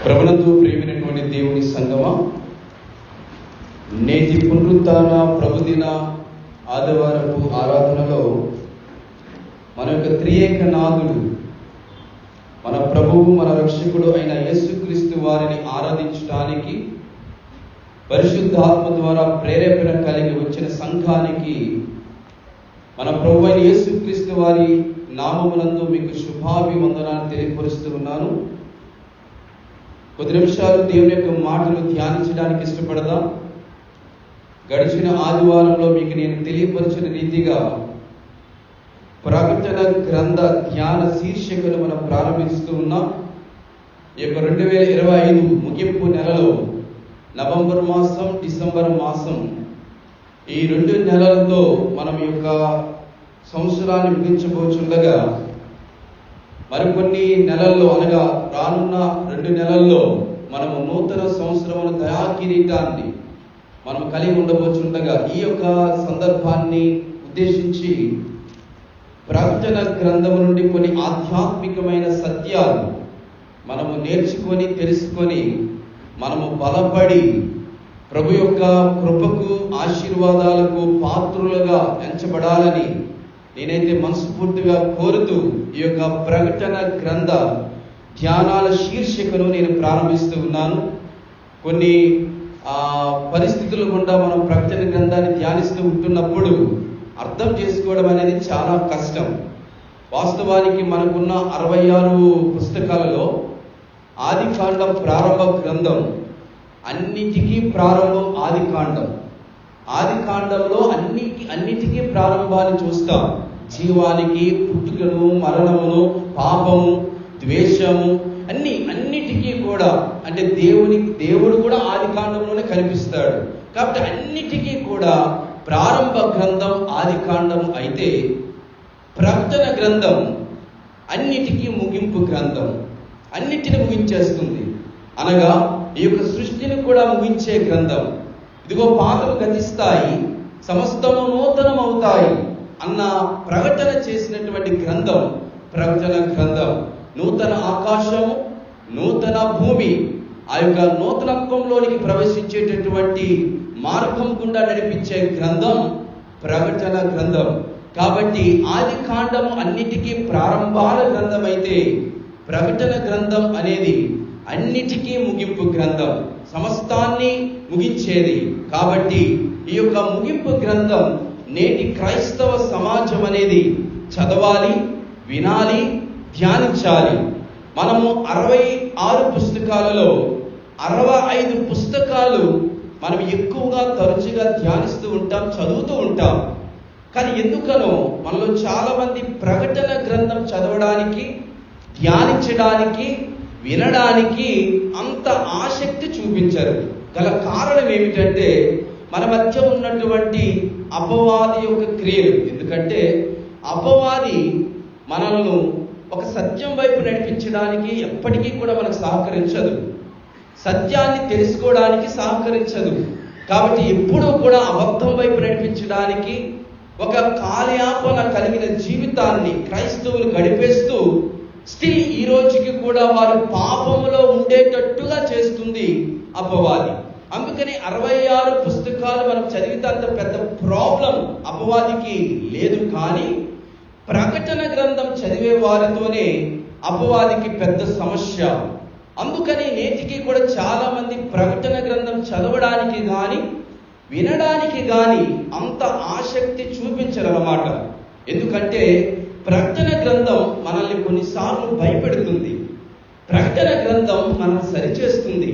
ప్రభునందు ప్రియమైనటువంటి దేవుని సంగమా, నేటి పునరుత్థాన ప్రభుదిన ఆదివారపు ఆరాధనలో మన యొక్క త్రియేక నాథుడు, మన ప్రభువు, మన రక్షకుడు అయిన యేసుక్రీస్తు వారిని ఆరాధించడానికి పరిశుద్ధాత్మ ద్వారా ప్రేరేపణ కలిగి వచ్చిన సంఘానికి మన ప్రభు అయిన యేసుక్రీస్తు వారి నామమునందు మీకు శుభాభివందనాన్ని తెలియపరుస్తూ ఉన్నాను. కొద్ది నిమిషాలు దేవుని యొక్క మాటలు ధ్యానించడానికి ఇష్టపడదాం. గడిచిన ఆదివారంలో మీకు నేను తెలియపరిచిన రీతిగా ప్రకటన గ్రంథ ధ్యాన శీర్షికను మనం ప్రారంభిస్తూ ఉన్నాం. ఈ యొక్క 2025 ముగింపు నెలలో నవంబర్ మాసం, డిసెంబర్ మాసం, ఈ 2 నెలలతో మనం ఈ యొక్క సంవత్సరాన్ని ముగించబోచుండగా మరికొన్ని నెలల్లో, అనగా రానున్న 2 నెలల్లో మనము నూతన సంవత్సరమును దయా కిరీటాన్ని మనం కలిగి ఉండబోచుండగా ఈ యొక్క సందర్భాన్ని ఉద్దేశించి ప్రకటన గ్రంథము నుండి కొన్ని ఆధ్యాత్మికమైన సత్యాలు మనము నేర్చుకొని, తెలుసుకొని, మనము బలపడి ప్రభు యొక్క కృపకు, ఆశీర్వాదాలకు పాత్రులుగా ఎంచబడాలని నేనైతే మనస్ఫూర్తిగా కోరుతూ ఈ యొక్క ప్రకటన గ్రంథ ధ్యానాల శీర్షికను నేను ప్రారంభిస్తూ ఉన్నాను. కొన్ని పరిస్థితుల గుండా మనం ప్రకటన గ్రంథాన్ని ధ్యానిస్తూ ఉంటున్నప్పుడు అర్థం చేసుకోవడం అనేది చాలా కష్టం. వాస్తవానికి మనకున్న 66 పుస్తకాలలో ఆదికాండం ప్రారంభ గ్రంథం, అన్నిటికీ ప్రారంభం ఆదికాండం. ఆదికాండంలో అన్నిటికీ ప్రారంభాన్ని చూస్తాం. జీవానికి, పుట్టుకను, మరణమును, పాపము, ద్వేషము, అన్నిటికీ కూడా, అంటే దేవుడు కూడా ఆదికాండంలోనే కనిపిస్తాడు. కాబట్టి అన్నిటికీ కూడా ప్రారంభ గ్రంథం ఆదికాండం అయితే, ప్రకటన గ్రంథం అన్నిటికీ ముగింపు గ్రంథం. అన్నిటిని ముగించేస్తుంది, అనగా ఈ యొక్క సృష్టిని కూడా ముగించే గ్రంథం. ఇదిగో పాతలు గతిస్తాయి, సమస్తము నూతనం అవుతాయి అన్న ప్రకటన చేసినటువంటి గ్రంథం ప్రకటన గ్రంథం. నూతన ఆకాశము, నూతన భూమి, ఆ యొక్క నూతనత్వంలోనికి ప్రవేశించేటటువంటి మార్గం గుండా నడిపించే గ్రంథం ప్రకటన గ్రంథం. కాబట్టి ఆది కాండము అన్నిటికీ ప్రారంభాల గ్రంథం అయితే, ప్రకటన గ్రంథం అనేది అన్నిటికీ ముగింపు గ్రంథం, సమస్తాన్ని ముగించేది. కాబట్టి ఈ యొక్క ముగింపు గ్రంథం నేటి క్రైస్తవ సమాజం అనేది చదవాలి, వినాలి, ధ్యానించాలి. మనము 66 పుస్తకాలలో 65 పుస్తకాలు మనం ఎక్కువగా తరచుగా ధ్యానిస్తూ ఉంటాం, చదువుతూ ఉంటాం. కానీ ఎందుకనో మనలో చాలా మంది ప్రకటన గ్రంథం చదవడానికి, ధ్యానించడానికి, వినడానికి అంత ఆసక్తి చూపించరు. గల కారణం ఏమిటంటే మన మధ్య ఉన్నటువంటి అపవాది యొక్క క్రియలు. ఎందుకంటే అపవాది మనల్ని ఒక సత్యం వైపు నడిపించడానికి ఎప్పటికీ కూడా మనకు సహకరించదు, సత్యాన్ని తెలుసుకోవడానికి సహకరించదు. కాబట్టి ఎప్పుడూ కూడా అబద్ధం వైపు నడిపించడానికి, ఒక కాలయాపన కలిగిన జీవితాన్ని క్రైస్తవులు గడిపేస్తూ స్టిల్ ఈ రోజుకి కూడా వారు పాపములో ఉండేటట్టుగా చేస్తుంది అపవాది. అందుకని 66 పుస్తకాలు మనం చదివితే అంత పెద్ద ప్రాబ్లం అపవాదికి లేదు. కానీ ప్రకటన గ్రంథం చదివే వారితోనే అపవాదికి పెద్ద సమస్య. అందుకని నేటికి కూడా చాలా మంది ప్రకటన గ్రంథం చదవడానికి కానీ, వినడానికి కానీ అంత ఆసక్తి చూపించరన్నమాట. ఎందుకంటే ప్రకటన గ్రంథం మనల్ని కొన్నిసార్లు భయపెడుతుంది, ప్రకటన గ్రంథం మనల్ని సరిచేస్తుంది,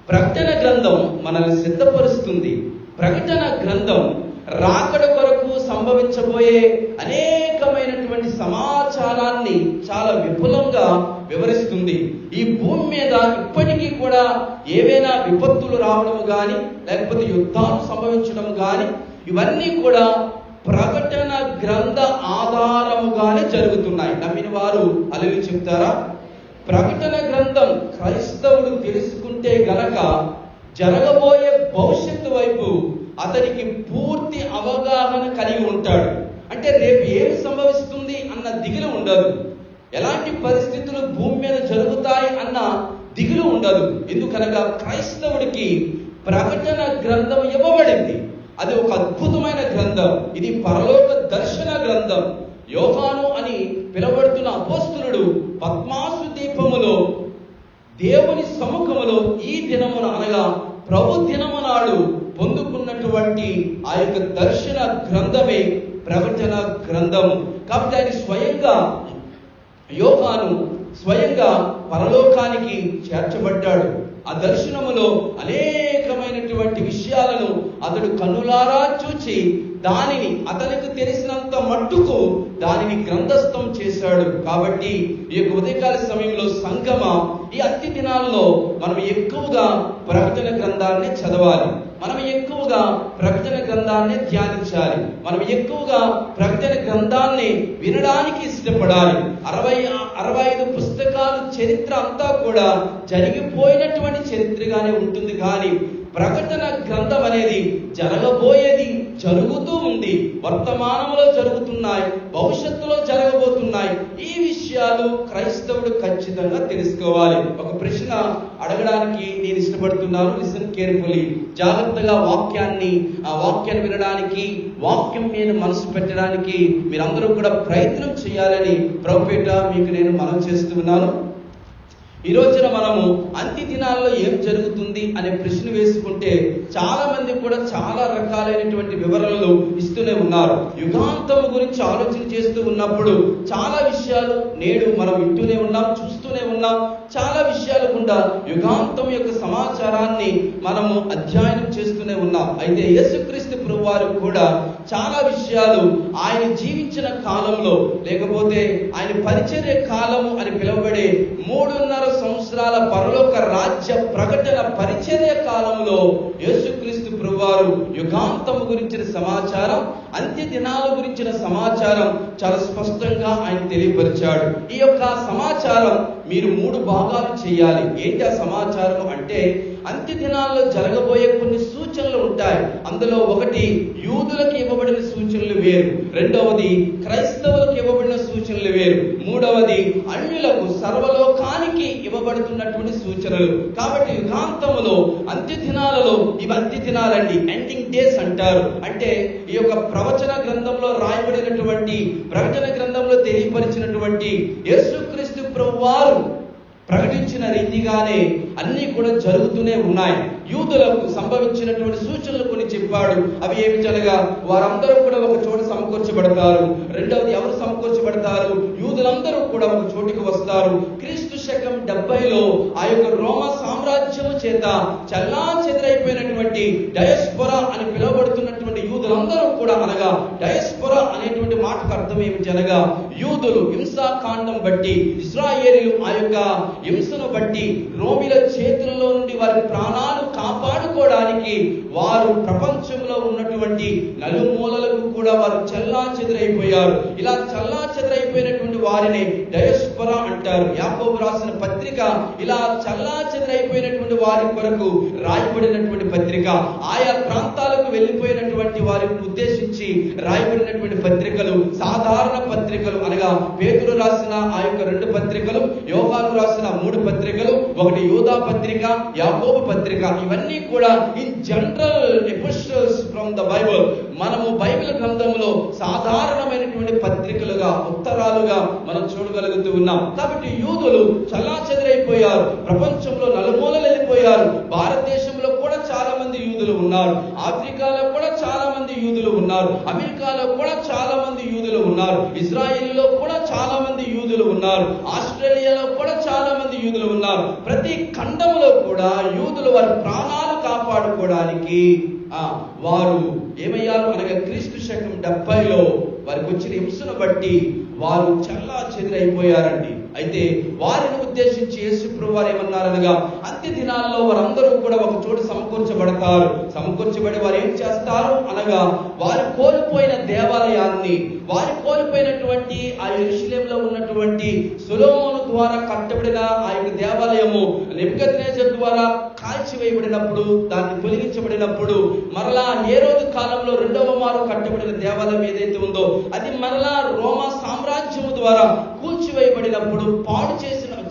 ప్రకటన గ్రంథం మనల్ని సిద్ధపరుస్తుంది, ప్రకటన గ్రంథం రాకడ కొరకు సంభవించబోయే అనేకమైనటువంటి సమాచారాన్ని చాలా విపులంగా వివరిస్తుంది. ఈ భూమి మీద ఇప్పటికీ కూడా ఏవైనా విపత్తులు రావడం కానీ, లేకపోతే యుద్ధాలు సంభవించడం కానీ, ఇవన్నీ కూడా ప్రకటన గ్రంథ ఆధారముగానే జరుగుతున్నాయి. నమ్మిన వారు అలవి చెప్తారా? ప్రకటన గ్రంథం క్రైస్తవుడు తెలుసుకుంటే గనక జరగబోయే భవిష్యత్తు వైపు అతనికి పూర్తి అవగాహన కలిగి ఉంటాడు. అంటే రేపు ఏమి సంభవిస్తుంది అన్న దిగులు ఉండదు, ఎలాంటి పరిస్థితులు భూమి మీద జరుగుతాయి అన్న దిగులు ఉండదు. ఎందుకనగా క్రైస్తవుడికి ప్రకటన గ్రంథం ఇవ్వబడింది. అది ఒక అద్భుతమైన గ్రంథం. ఇది పరలోక దర్శన గ్రంథం. యోహాను అని పిలువబడుతున్న అపోస్తలుడు పద్మాసు దీపములో దేవుని సముఖములో ఈ దినమున అనగా ప్రభు దినము నాడు పొందుకున్నటువంటి ఆ యొక్క దర్శన గ్రంథమే ప్రవచన గ్రంథము. కాబట్టి ఆయన స్వయంగా యోహాను స్వయంగా పరలోకానికి చేర్చబడ్డాడు. ఆ దర్శనములో అనేకమైనటువంటి విషయాలను అతడు కన్నులారా చూచి దానిని అతనికి తెలిసినంత మట్టుకు దానిని గ్రంథస్థం చేశాడు. కాబట్టి ఈ యొక్క ఉదయకాల సమయంలో సంగమ, ఈ అంత్య దినాల్లో మనం ఎక్కువగా ప్రకటన గ్రంథాన్ని చదవాలి. మనం ఎక్కువగా ప్రకటన గ్రంథాన్ని ధ్యానించాలి. మనం ఎక్కువగా ప్రకటన గ్రంథాన్ని వినడానికి ఇష్టపడాలి. 65 పుస్తకాలు చరిత్ర అంతా కూడా జరిగిపోయినటువంటి చరిత్రగానే ఉంటుంది. కానీ ప్రకటన గ్రంథం అనేది జరగబోయేది జరుగుతూ ఉంది. వర్తమానంలో జరుగుతున్నాయి, భవిష్యత్తులో జరగబోతున్నాయి. ఈ విషయాలు క్రైస్తవుడు ఖచ్చితంగా తెలుసుకోవాలి. ఒక ప్రశ్న అడగడానికి నేను ఇష్టపడుతున్నాను. Listen carefully. జాగ్రత్తగా వాక్యాన్ని వినడానికి, వాక్యం మీద మనసు పెట్టడానికి మీరందరూ కూడా ప్రయత్నం చేయాలని ప్రభుపేట మీకు నేను మనవి చేస్తున్నాను. ఈ రోజున మనము అంత్య దినాల్లో ఏం జరుగుతుంది అనే ప్రశ్న వేసుకుంటే చాలా మంది కూడా చాలా రకాలైనటువంటి వివరణలు ఇస్తూనే ఉన్నారు. యుగాంతం గురించి ఆలోచన చేస్తూ ఉన్నప్పుడు చాలా విషయాలు నేడు మనం వింటూనే ఉన్నాం, చూస్తూనే ఉన్నాం. చాలా విషయాలు గుండా యుగాంతం యొక్క సమాచారాన్ని మనము అధ్యయనం చేస్తూనే ఉన్నాం. అయితే యేసుక్రీస్తు ప్రభువారు కూడా చాలా విషయాలు ఆయన జీవించిన కాలంలో, లేకపోతే ఆయన పరిచర్య కాలము అని పిలువబడే 3.5 సంవత్సరాల పరలోక రాజ్య ప్రకటన పరిచర్య కాలంలో యేసుక్రీస్తు ప్రభువారు యుగాంతం గురించిన సమాచారం, అంత్య దినాల గురించిన సమాచారం చాలా స్పష్టంగా ఆయన తెలియపరిచాడు. ఈ యొక్క సమాచారం మీరు 3 భాగాలు చేయాలి. ఏంటి ఆ సమాచారం అంటే, అంత్య దినాల్లో జరగబోయే కొన్ని సూచనలు ఉంటాయి. అందులో ఒకటి యూదులకు ఇవ్వబడిన సూచనలు వేరు, రెండవది క్రైస్తవులకు ఇవ్వబడిన సూచనలు వేరు, మూడవది అన్యులకు సర్వలోకానికి ఇవ్వబడుతున్నటువంటి సూచనలు. కాబట్టి యుగాంతములో అంత్య దినాలలో ఇవి అంత్య దినాలండి, ఎండింగ్ డేస్ అంటారు. అంటే ఈ యొక్క ప్రవచన గ్రంథంలో రాయబడినటువంటి, ప్రకటన గ్రంథంలో తెలియపరిచినటువంటి యేసుక్రీస్తు ప్రభువారు ప్రకటించిన రీతిగానే అన్ని కూడా జరుగుతూనే ఉన్నాయి. యూదులకు సంభవించినటువంటి సూచనలు కొన్ని చెప్పాడు. అవి ఏమిటనగా, వారందరూ కూడా ఒక చోట సమకూర్చబడతారు. రెండవది, ఎవరు సమకూర్చబడతారు? యూదులందరూ కూడా ఒక చోటికి వస్తారు. క్రీస్తు శకం 70లో ఆ యొక్క రోమా సామ్రాజ్యము చేత చల్లా చెదరైపోయినటువంటి డయస్పొరా అని పిలువబడుతున్నటువంటి యూదులందరూ కూడా, అనగా డయస్పొరా అనేటువంటి మాటకు అర్థం ఏమిటనగా, యూదులు హింసాకాండం బట్టి, ఇశ్రాయేలీయులు ఆ యొక్క హింసను బట్టి రోమిల చేతుల్లో నుండి వారి ప్రాణాలు కాపాడుకోవడానికి వారు ప్రపంచంలో ఉన్నటువంటి నలుమూలలకు కూడా వారు చల్లా చెదరైపోయారు. ఇలా చల్లా చెదరైపోయినటువంటి వారిని డయస్పొరా అంటారు. యాకోబు రాసిన పత్రిక ఇలా చల్లా చెదరైపోయినటువంటి వారి కొరకు రాయబడినటువంటి పత్రిక. ఆయా ప్రాంతాలకు వెళ్ళిపోయినటువంటి వారిని ఉద్దేశించి రాయబడినటువంటి పత్రికలు సాధారణ పత్రికలు, అనగా పేతురు రాసిన ఆ యొక్క 2 పత్రికలు, యోహాను రాసిన 3 పత్రికలు, ఒకటి యూదా పత్రిక, యాకోబు పత్రిక. ఇవన్నీ కూడా in general epistles from the Bible. మనము బైబిల్ గ్రంథంలో సాధారణమైనటువంటి పత్రికలుగా, ఉత్తరాలుగా మనం చూడగలుగుతూ ఉన్నాం. కాబట్టి యూదులు చల్లా చెదరైపోయారు, ప్రపంచంలో నలుమూలలు వెళ్ళిపోయారు. భారతదేశంలో కూడా చాలా మంది యూదులు ఉన్నారు, ఆఫ్రికాలో కూడా చాలా మంది యూదులు ఉన్నారు, అమెరికాలో కూడా చాలా మంది యూదులు ఉన్నారు, ఇజ్రాయిల్లో కూడా చాలా మంది యూదులు ఉన్నారు, ఆస్ట్రేలియాలో కూడా చాలా మంది యూదులు ఉన్నారు. ప్రతి ఖండంలో కూడా యూదులు వారి ప్రాణాలు కాపాడుకోవడానికి వారు ఏమయ్యారు అనగా, క్రీస్తు శకం 70లో వారికి వచ్చిన హింసను బట్టి వారు చల్లా చెదరైపోయారండి. అయితే వారిని ఉద్దేశించి యేసు ప్రభువు వారు ఏమన్నారనగా, అంత్య దినాల్లో వారందరూ కూడా ఒక చోటు సమకూర్చబడతారు. సమకూర్చబడి వారు ఏం చేస్తారు అనగా, వారు కోల్పోయిన దేవాలయాన్ని, వారు కోల్పోయినటువంటి ఆ యెరూషలేములో ఉన్నటువంటి సొలొమోను ద్వారా కట్టబడిన ఆ యొక్క దేవాలయము నెబుకద్నెజర్ ద్వారా కాల్చివేయబడినప్పుడు, దాన్ని తొలగించబడినప్పుడు, మరలా హేరోదు కాలంలో 2వ మారు కట్టబడిన దేవాలయం ఏదైతే ఉందో అది మరలా రోమా సామ్రాజ్యము ద్వారా కూల్చివేయబడినప్పుడు, పాడు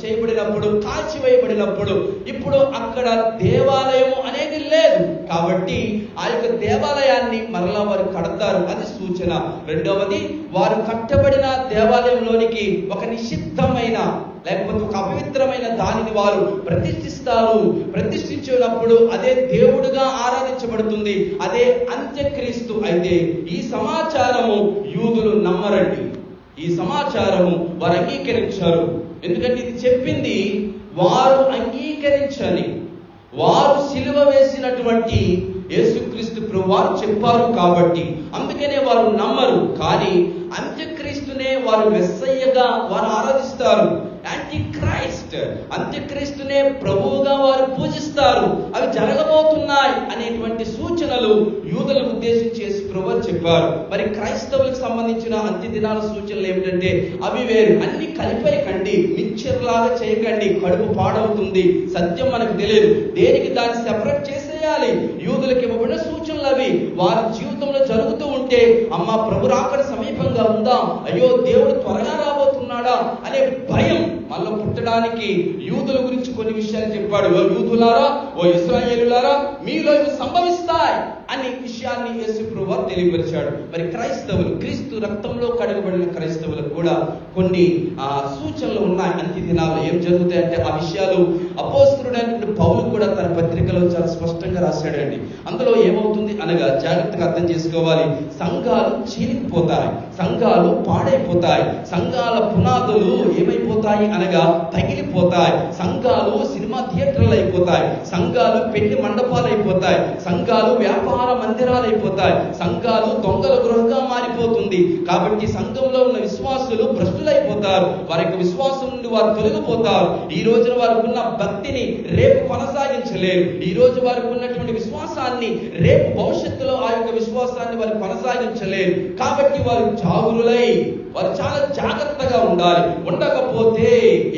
చేయబడినప్పుడు, కాల్చివేయబడినప్పుడు ఇప్పుడు అక్కడ దేవాలయం అనేది లేదు. కాబట్టి ఆ యొక్క దేవాలయాన్ని మరలా వారు కడతారు, అది సూచన. రెండవది, వారు కట్టబడిన దేవాలయంలోనికి ఒక నిషిద్ధమైన లేకపోతే ఒక అపవిత్రమైన దానిని వారు ప్రతిష్ఠిస్తారు. ప్రతిష్ఠించినప్పుడు అదే దేవుడుగా ఆరాధించబడుతుంది, అదే అంత్యక్రీస్తు. అయితే ఈ సమాచారము యూదులు నమ్మరండి, ఈ సమాచారము వారు అంగీకరించారు. ఎందుకంటే ఇది చెప్పింది వారు అంగీకరించని, వారు సిలువ వేసినటువంటి యేసుక్రీస్తు ప్రభువారు చెప్పారు కాబట్టి అందుకనే వారు నమ్మరు. కానీ అంత్యక్రీస్తునే వారు మెస్సయ్యగా వారు ఆరాధిస్తారు. యాంటిక్రైస్ట్, అంత్యక్రీస్తునే ప్రభువుగా వారు పూజిస్తారు. అవి జరగబోతున్నాయి అనేటువంటి సూచనలు యూదులను ఉద్దేశించి యేసు ప్రభువు చెప్పారు. మరి క్రైస్తవులకు సంబంధించిన అంత్య దినాల సూచనలు ఏమిటంటే అవి వేరు. అన్ని కలిపేయకండి, మిక్చర్ లాగా చేయకండి, కడుపు పాడవుతుంది. సత్యం మనకు తెలియదు, దేనికి దాన్ని సెపరేట్ చేసేయాలి. యూదులకు ఇవ్వబడిన సూచనలు అవి. వారి జీవితంలో జరుగుతూ ఉంటే అమ్మ ప్రభు రాకడ సమీపంగా ఉందా, అయ్యో దేవుడు త్వరగా రాబోతున్నాడా అనే భయం మనలో పుట్టడానికి యూదుల గురించి కొన్ని విషయాలు చెప్పాడు. ఓ యూదులారా, ఓ ఇశ్రాయేలులారా, మీలో ఇవి సంభవిస్తాయి అనే విషయాన్ని యేసు ప్రభువు తెలియపరిచాడు. మరి క్రైస్తవులు, క్రీస్తు రక్తంలో కడగబడిన క్రైస్తవులకు కూడా కొన్ని సూచనలు ఉన్నాయి. అంత్య దినాల్లో ఏం జరుగుతాయంటే ఆ విషయాలు అపోస్తలుడైనటువంటి పౌలు కూడా తన పత్రికలో చాలా స్పష్టంగా రాశాడండి. అందులో ఏమవుతుంది అనగా జాగ్రత్తగా అర్థం చేసుకోవాలి. సంఘాలు చీలిపోతాయి, సంఘాలు పాడైపోతాయి, సంఘాల పునాదులు ఏమైపోతాయి అనగా తగిలిపోతాయి, సంఘాలు సినిమా థియేటర్లు అయిపోతాయి, సంఘాలు పెళ్లి మండపాలు అయిపోతాయి, సంఘాలు వ్యాపార మందిరాలు అయిపోతాయి, సంఘాలు దొంగల గృహంగా మారిపోతుంది. కాబట్టి సంఘంలో ఉన్న విశ్వాసులు భ్రష్టులైపోతారు, వారి యొక్క విశ్వాసం నుండి వారు తొలగిపోతారు. ఈ రోజున వారికి ఉన్న భక్తిని రేపు కొనసాగించలేరు, ఈ రోజు వారికి ఉన్నటువంటి విశ్వాసాన్ని రేపు భవిష్యత్తులో ఆ యొక్క విశ్వాసాన్ని వారు కొనసాగించలేరు. కాబట్టి వారు జాగరులై వారు చాలా జాగ్రత్తగా ఉండాలి. ఉండకపోతే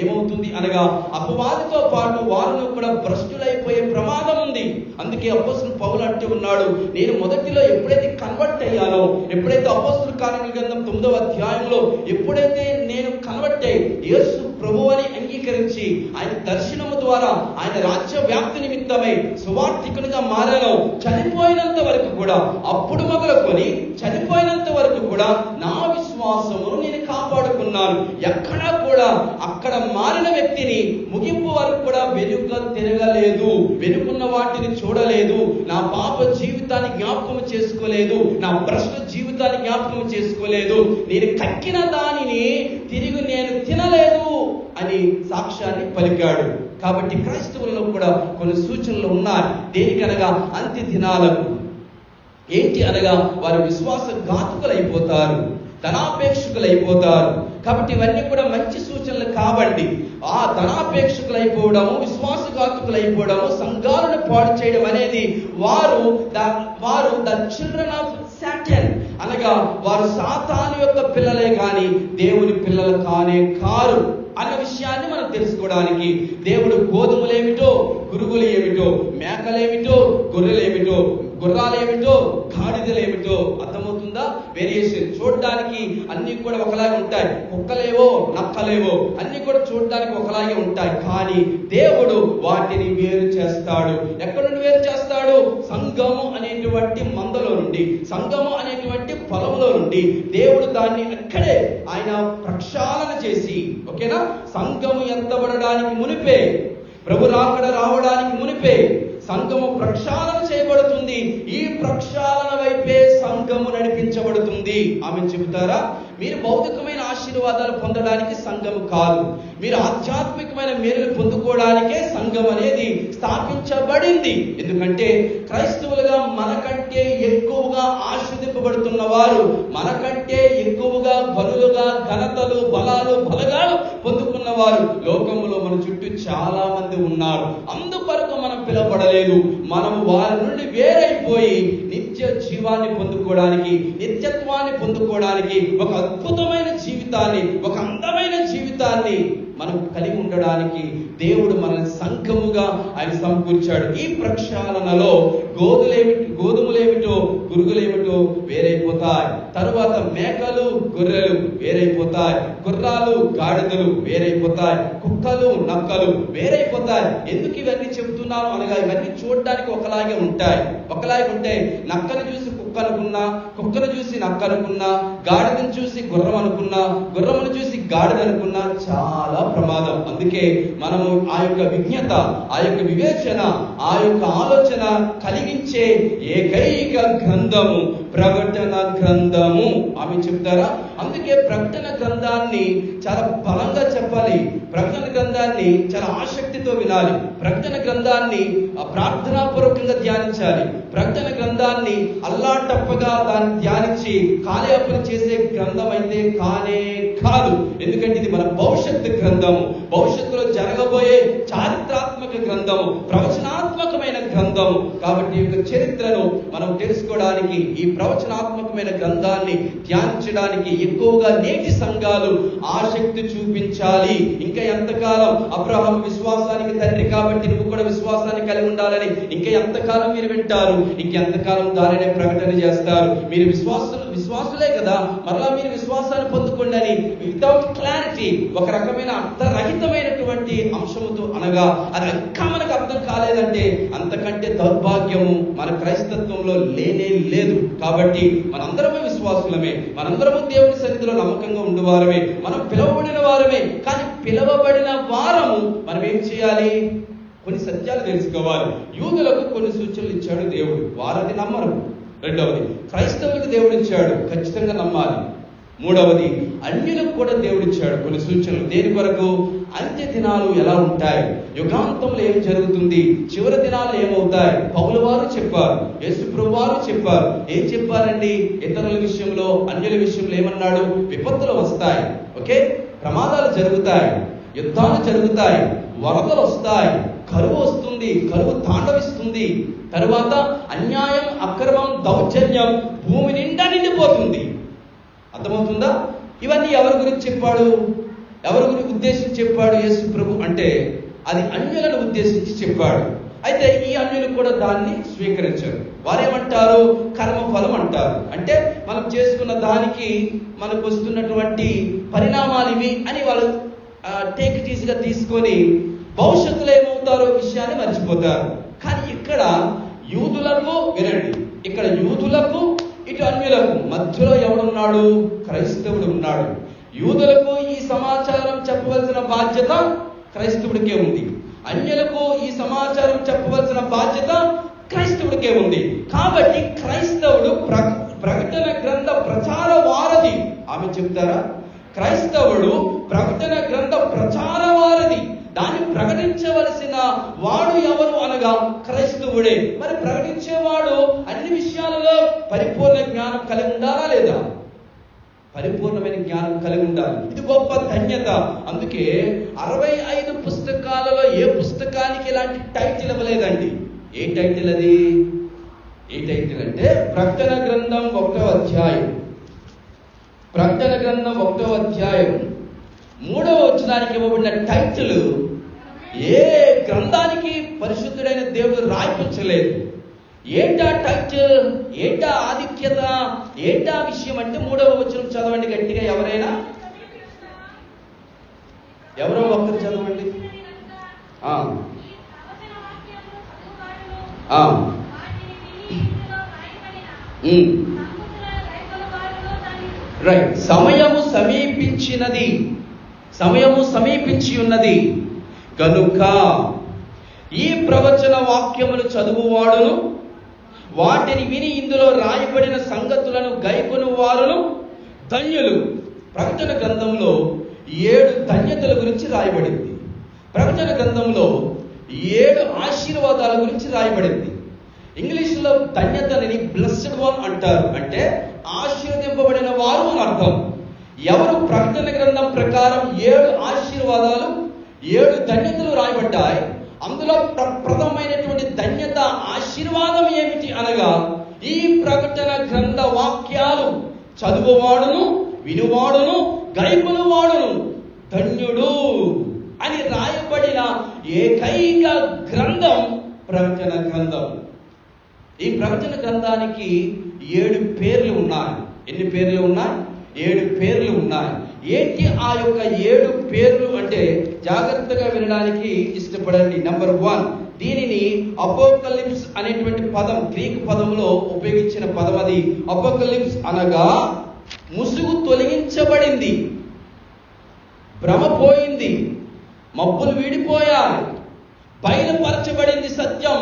ఏమవుతుంది అనగా అపవాదితో పాటు వారిని కూడా భ్రష్టులైపోయే ప్రమాదం ఉంది. అందుకే అపోస్తలుడు పౌలు అంటూ ఉన్నాడు, నేను మొదటిలో ఎప్పుడైతే కన్వర్ట్ అయ్యానో, ఎప్పుడైతే అపోస్తలుల కార్యముల గ్రంథం 9వ అధ్యాయంలో ఎప్పుడైతే నేను కన్వర్ట్ అయ్యి యేసు ప్రభువు అని అంగీకరించి ఆయన దర్శనము ద్వారా ఆయన రాజ్య వ్యాప్తి నిమిత్తమై సువార్థికునిగా మారాను, చనిపోయినంత వరకు కూడా, అప్పుడు మొదలుకొని చనిపోయినంత వరకు కూడా నా విశ్వాసమును నేను కాపాడుకున్నాను. ఎక్కడా కూడా అక్కడ మారిన వ్యక్తిని ముగింపు వరకు కూడా వెనుక తిరగలేదు, వెనుకున్న వాటిని చూడలేదు, నా పాప జీవితాన్ని జ్ఞాపకం చేసుకోలేదు, నా భ్రష్ట జీవితాన్ని జ్ఞాపకం చేసుకోలేదు, నేను కక్కిన దానిని తిరిగి నేను తినలేదు అని సాక్ష్యాన్ని పలికాడు. కాబట్టి క్రైస్తవుల్లో కూడా కొన్ని సూచనలు ఉన్నాయి. దేనికనగా అంత్య దినాలకు. ఏంటి అనగా వారు విశ్వాసఘాతుకులైపోతారు, ధనాపేక్షకులైపోతారు. కాబట్టి ఇవన్నీ కూడా మంచి సూచనలు కావండి. ఆ ధనాపేక్షకులైపోవడము, విశ్వాసఘాతుకులైపోవడము, సంఘాలను పాడు చేయడం అనేది వారు ద చిల్డ్రన్ ఆఫ్ సాటన్, అనగా వారు సాతాను యొక్క పిల్లలే కానీ దేవుని పిల్లలు కానే కారు అన్న విషయాన్ని మనం తెలుసుకోవడానికి దేవుడు గోధుమలేమిటో, గురుగులు ఏమిటో, మేకలేమిటో, గొర్రెలేమిటో, గుర్రాలేమిటో, గాడిదలేమిటో అర్థమవుతుందా? వేరియేషన్ చూడడానికి అన్ని కూడా ఒకలాగే ఉంటాయి. కుక్కలేవో నక్కలేవో అన్ని కూడా చూడడానికి ఒకలాగే ఉంటాయి. కానీ దేవుడు వాటిని వేరు చేస్తాడు. ఎక్కడి నుండి వేరు చేస్తాడు? సంఘము అనేటువంటి మందలో నుండి, సంఘము అనేటువంటి పొలంలో నుండి దేవుడు దాన్ని అక్కడే ఆయన ప్రక్షాళన చేసి, ఓకేనా, సంఘము ఎత్తబడడానికి మునిపే, ప్రభు రాకడ రావడానికి మునిపే సంఘము ప్రక్షాళన చేయబడుతుంది. ఈ ప్రక్షాళన వైపే సంఘము నడిపించబడుతుంది. ఆమె చెబుతారా? మీరు భౌతికమైన ఆశీర్వాదాలు పొందడానికి సంఘము కాదు, మీరు ఆధ్యాత్మికమైన మేలులు పొందుకోవడానికే సంఘం అనేది స్థాపించబడింది. ఎందుకంటే క్రైస్తవులుగా మనకంటే ఎక్కువగా ఆశీర్వదింపబడుతున్న వారు, మనకంటే ఎక్కువగా బలులుగా ఘనతలు, బలాలు, బలగాలు పొందుకున్న వారు లోకములో మన చుట్టూ చాలా మంది ఉన్నారు. అందుకొరకు మనం పిలవబడలేదు. మనము వారి నుండి వేరైపోయి నిత్య జీవాన్ని పొందుకోవడానికి, నిత్యత్వాన్ని పొందుకోవడానికి, ఒక అద్భుతమైన జీవితాన్ని, ఒక అందమైన జీవితాన్ని మనం కలిగి ఉండడానికి దేవుడు మనల్ని సంఘముగా ఆయన సమకూర్చాడు. ఈ ప్రక్షాళనలో గోధుమలేమిటో గురుగులేమిటో వేరైపోతాయి. తరువాత మేకలు గొర్రెలు వేరైపోతాయి, గుర్రాలు గాడిదలు వేరైపోతాయి, కుక్కలు నక్కలు వేరైపోతాయి. ఎందుకు ఇవన్నీ చెబుతున్నాను అనగా, ఇవన్నీ చూడడానికి ఒకలాగే ఉంటాయి. ఒకలాగే ఉంటే నక్కను చూసి కుక్క అనుకున్నా, కుక్కను చూసి నక్క అనుకున్నా, గాడిదను చూసి గుర్రం అనుకున్నా, గుర్రమును చూసి గాడిద అనుకున్నా చాలా ప్రమాదం. అందుకే మనము ఆ యొక్క విజ్ఞత, ఆ యొక్క వివేచన, ఆ యొక్క ఆలోచన కలిగించే ఏకైక గ్రంథము ప్రకటన గ్రంథము. ఆమె చెప్తారా? అందుకే ప్రకటన గ్రంథాన్ని చాలా బలంగా చెప్పాలి. ప్రకటన గ్రంథాన్ని చాలా ఆసక్తితో వినాలి. ప్రకటన గ్రంథాన్ని ప్రార్థనాపూర్వకంగా ధ్యానించాలి. ప్రకటన గ్రంథాన్ని అల్లాటప్పగా దాన్ని ధ్యానించి కాలయాపన చేసే గ్రంథం అయితే కానే కాదు. ఎందుకంటే ఇది మన భవిష్యత్తు గ్రంథము, భవిష్యత్తులో జరగబోయే చారిత్రాత్మక గ్రంథము, ప్రవచనాత్మకమైన గ్రంథము. కాబట్టి ఈ యొక్క చరిత్రను మనం తెలుసుకోవడానికి, ఈ ప్రవచనాత్మకమైన గ్రంథాన్ని ధ్యానించడానికి ఎక్కువగా నేటి సంఘాలు ఆసక్తి చూపించాలి. ఇంకా ఎంతకాలం అబ్రహాము విశ్వాసానికి తండ్రి కాబట్టి నువ్వు కూడా విశ్వాసాన్ని కలిగి ఉండాలని ఇంకా ఎంతకాలం మీరు వింటారు? ఇంకెంతకాలం దానినే ప్రకటన చేస్తారు? మీరు విశ్వాసులే కదా, మరలా మీరు విశ్వాసాన్ని పొందుకోండి అని వితౌట్ క్లారిటీ, ఒక రకమైన అర్థరహితమైనటువంటి అంశముతో అనగా అది ఇంకా మనకు అర్థం కాలేదంటే అంతకంటే దౌర్భాగ్యము మన క్రైస్తత్వంలో లేనే లేదు. కాబట్టి మనందరము విశ్వాసులమే, మనందరము దేవుని సన్నిధిలో నమ్మకంగా ఉండేవారమే, మనం పిలువబడిన వారమే. కానీ పిలువబడిన వారము మనం ఏం చేయాలి? కొన్ని సత్యాలు తెలుసుకోవాలి. యూదులకు కొన్ని సూచనలు ఇచ్చాడు దేవుడు, వారని నమ్మరు. రెండవది, క్రైస్తవులకు దేవుడు ఇచ్చాడు, ఖచ్చితంగా నమ్మాలి. మూడవది, అన్యులకు కూడా దేవుడు ఇచ్చాడు కొన్ని సూచనలు. దేని కొరకు? అంత్య దినాలు ఎలా ఉంటాయి, యుగాంతంలో ఏం జరుగుతుంది, చివరి దినాలు ఏమవుతాయి. పౌలు వారు చెప్పారు, యేసు ప్రభువు వారు చెప్పారు. ఏం చెప్పారండి? ఇతరుల విషయంలో, అన్యుల విషయంలో ఏమన్నాడు? విపత్తులు వస్తాయి, ఓకే, ప్రమాదాలు జరుగుతాయి, యుద్ధాలు జరుగుతాయి, వరదలు వస్తాయి, కరువు వస్తుంది, కరువు తాండవిస్తుంది, తరువాత అన్యాయం, అక్రమం, దౌర్జన్యం భూమి నిండా నిండిపోతుంది. అర్థమవుతుందా? ఇవన్నీ ఎవరి గురించి చెప్పాడు? ఎవరి గురించి ఉద్దేశించి చెప్పాడు యేసు ప్రభు అంటే అది అన్యులను ఉద్దేశించి చెప్పాడు. అయితే ఈ అన్యులు కూడా దాన్ని స్వీకరించారు. వారేమంటారు? కర్మఫలం అంటారు. అంటే మనం చేసుకున్న దానికి మనకు వస్తున్నటువంటి పరిణామాలు ఇవి అని వాళ్ళు టేక్ ఇట్ ఈజీగా తీసుకొని భవిష్యత్తులో ఏమవుతారో విషయాన్ని మర్చిపోతారు. కానీ ఇక్కడ యూదులకు, వినండి, ఇక్కడ యూదులకు ఇటు అన్యులకు మధ్యలో ఎవడున్నాడు? క్రైస్తవుడు ఉన్నాడు. యూదులకు ఈ సమాచారం చెప్పవలసిన బాధ్యత క్రైస్తవుడికే ఉంది, అన్యులకు ఈ సమాచారం చెప్పవలసిన బాధ్యత క్రైస్తవుడికే ఉంది. కాబట్టి క్రైస్తవుడు ప్రకటన గ్రంథ ప్రచార వారధి. ఆమె చెప్తారా? క్రైస్తవుడు ప్రకటన గ్రంథ ప్రచార వారధి. దాన్ని ప్రకటించవలసిన వాడు ఎవరు అనగా క్రైస్తవుడే. మరి ప్రకటించేవాడు అన్ని విషయాలలో పరిపూర్ణ జ్ఞానం కలిగి ఉండాలా లేదా? పరిపూర్ణమైన జ్ఞానం కలిగి ఉండాలి. ఇది గొప్ప ధన్యత. అందుకే 65 పుస్తకాలలో ఏ పుస్తకానికి ఇలాంటి టైటిల్ ఇవ్వలేదండి. ఏ టైటిల్ అది? ఏ టైటిల్ అంటే ప్రకటన గ్రంథం 1వ అధ్యాయం, ప్రకటన గ్రంథం 1వ అధ్యాయం 3వ వచనానికి ఇవ్వబడిన టైటిల్ ఏ గ్రంథానికి పరిశుద్ధుడైన దేవుడు రాయించలేదు. ఏంటా టైటిల్? ఏంటా ఆధిక్యత? ఏంటా విషయం అంటే 3వ వచనం చదవండి గట్టిగా. ఎవరైనా ఎవరో ఒక్కరు చదవండి. రైట్. సమయము సమీపించినది, సమయము సమీపించి ఉన్నది కనుక ఈ ప్రవచన వాక్యములు చదువువాడును వాటిని విని ఇందులో రాయబడిన సంగతులను గైకొను వారును ధన్యులు. ప్రకటన గ్రంథంలో 7 ధన్యతల గురించి రాయబడింది. ప్రకటన గ్రంథంలో 7 ఆశీర్వాదాల గురించి రాయబడింది. ఇంగ్లీష్లో ధన్యతని బ్లెస్డ్ వన్ అంటారు. అంటే ఆశీర్వదింపబడిన వారు అని అర్థం. ఎవరు? ప్రకటన గ్రంథం ప్రకారం 7 ఆశీర్వాదాలు, 7 ధన్యతలు రాయబడ్డాయి. అందులో ప్రథమమైనటువంటి ధన్యత, ఆశీర్వాదం ఏమిటి అనగా ఈ ప్రకటన గ్రంథ వాక్యాలు చదువువాడును, వినువాడును, గైకొనువాడును ధన్యుడు అని రాయబడిన ఏకైక గ్రంథం ప్రకటన గ్రంథం. ఈ ప్రకటన గ్రంథానికి 7 పేర్లు ఉన్నాయి. ఎన్ని పేర్లు ఉన్నాయి? 7 పేర్లు ఉన్నాయి. ఏంటి ఆ యొక్క 7 పేర్లు అంటే జాగ్రత్తగా వినడానికి ఇష్టపడండి. నెంబర్ 1, దీనిని అపోకలిప్స్ అనేటువంటి పదం, గ్రీక్ పదంలో ఉపయోగించిన పదం అది. అపోకలిప్స్ అనగా ముసుగు తొలగించబడింది, భ్రమ పోయింది, మబ్బులు వీడిపోయాయి, బయలుపరచబడింది సత్యం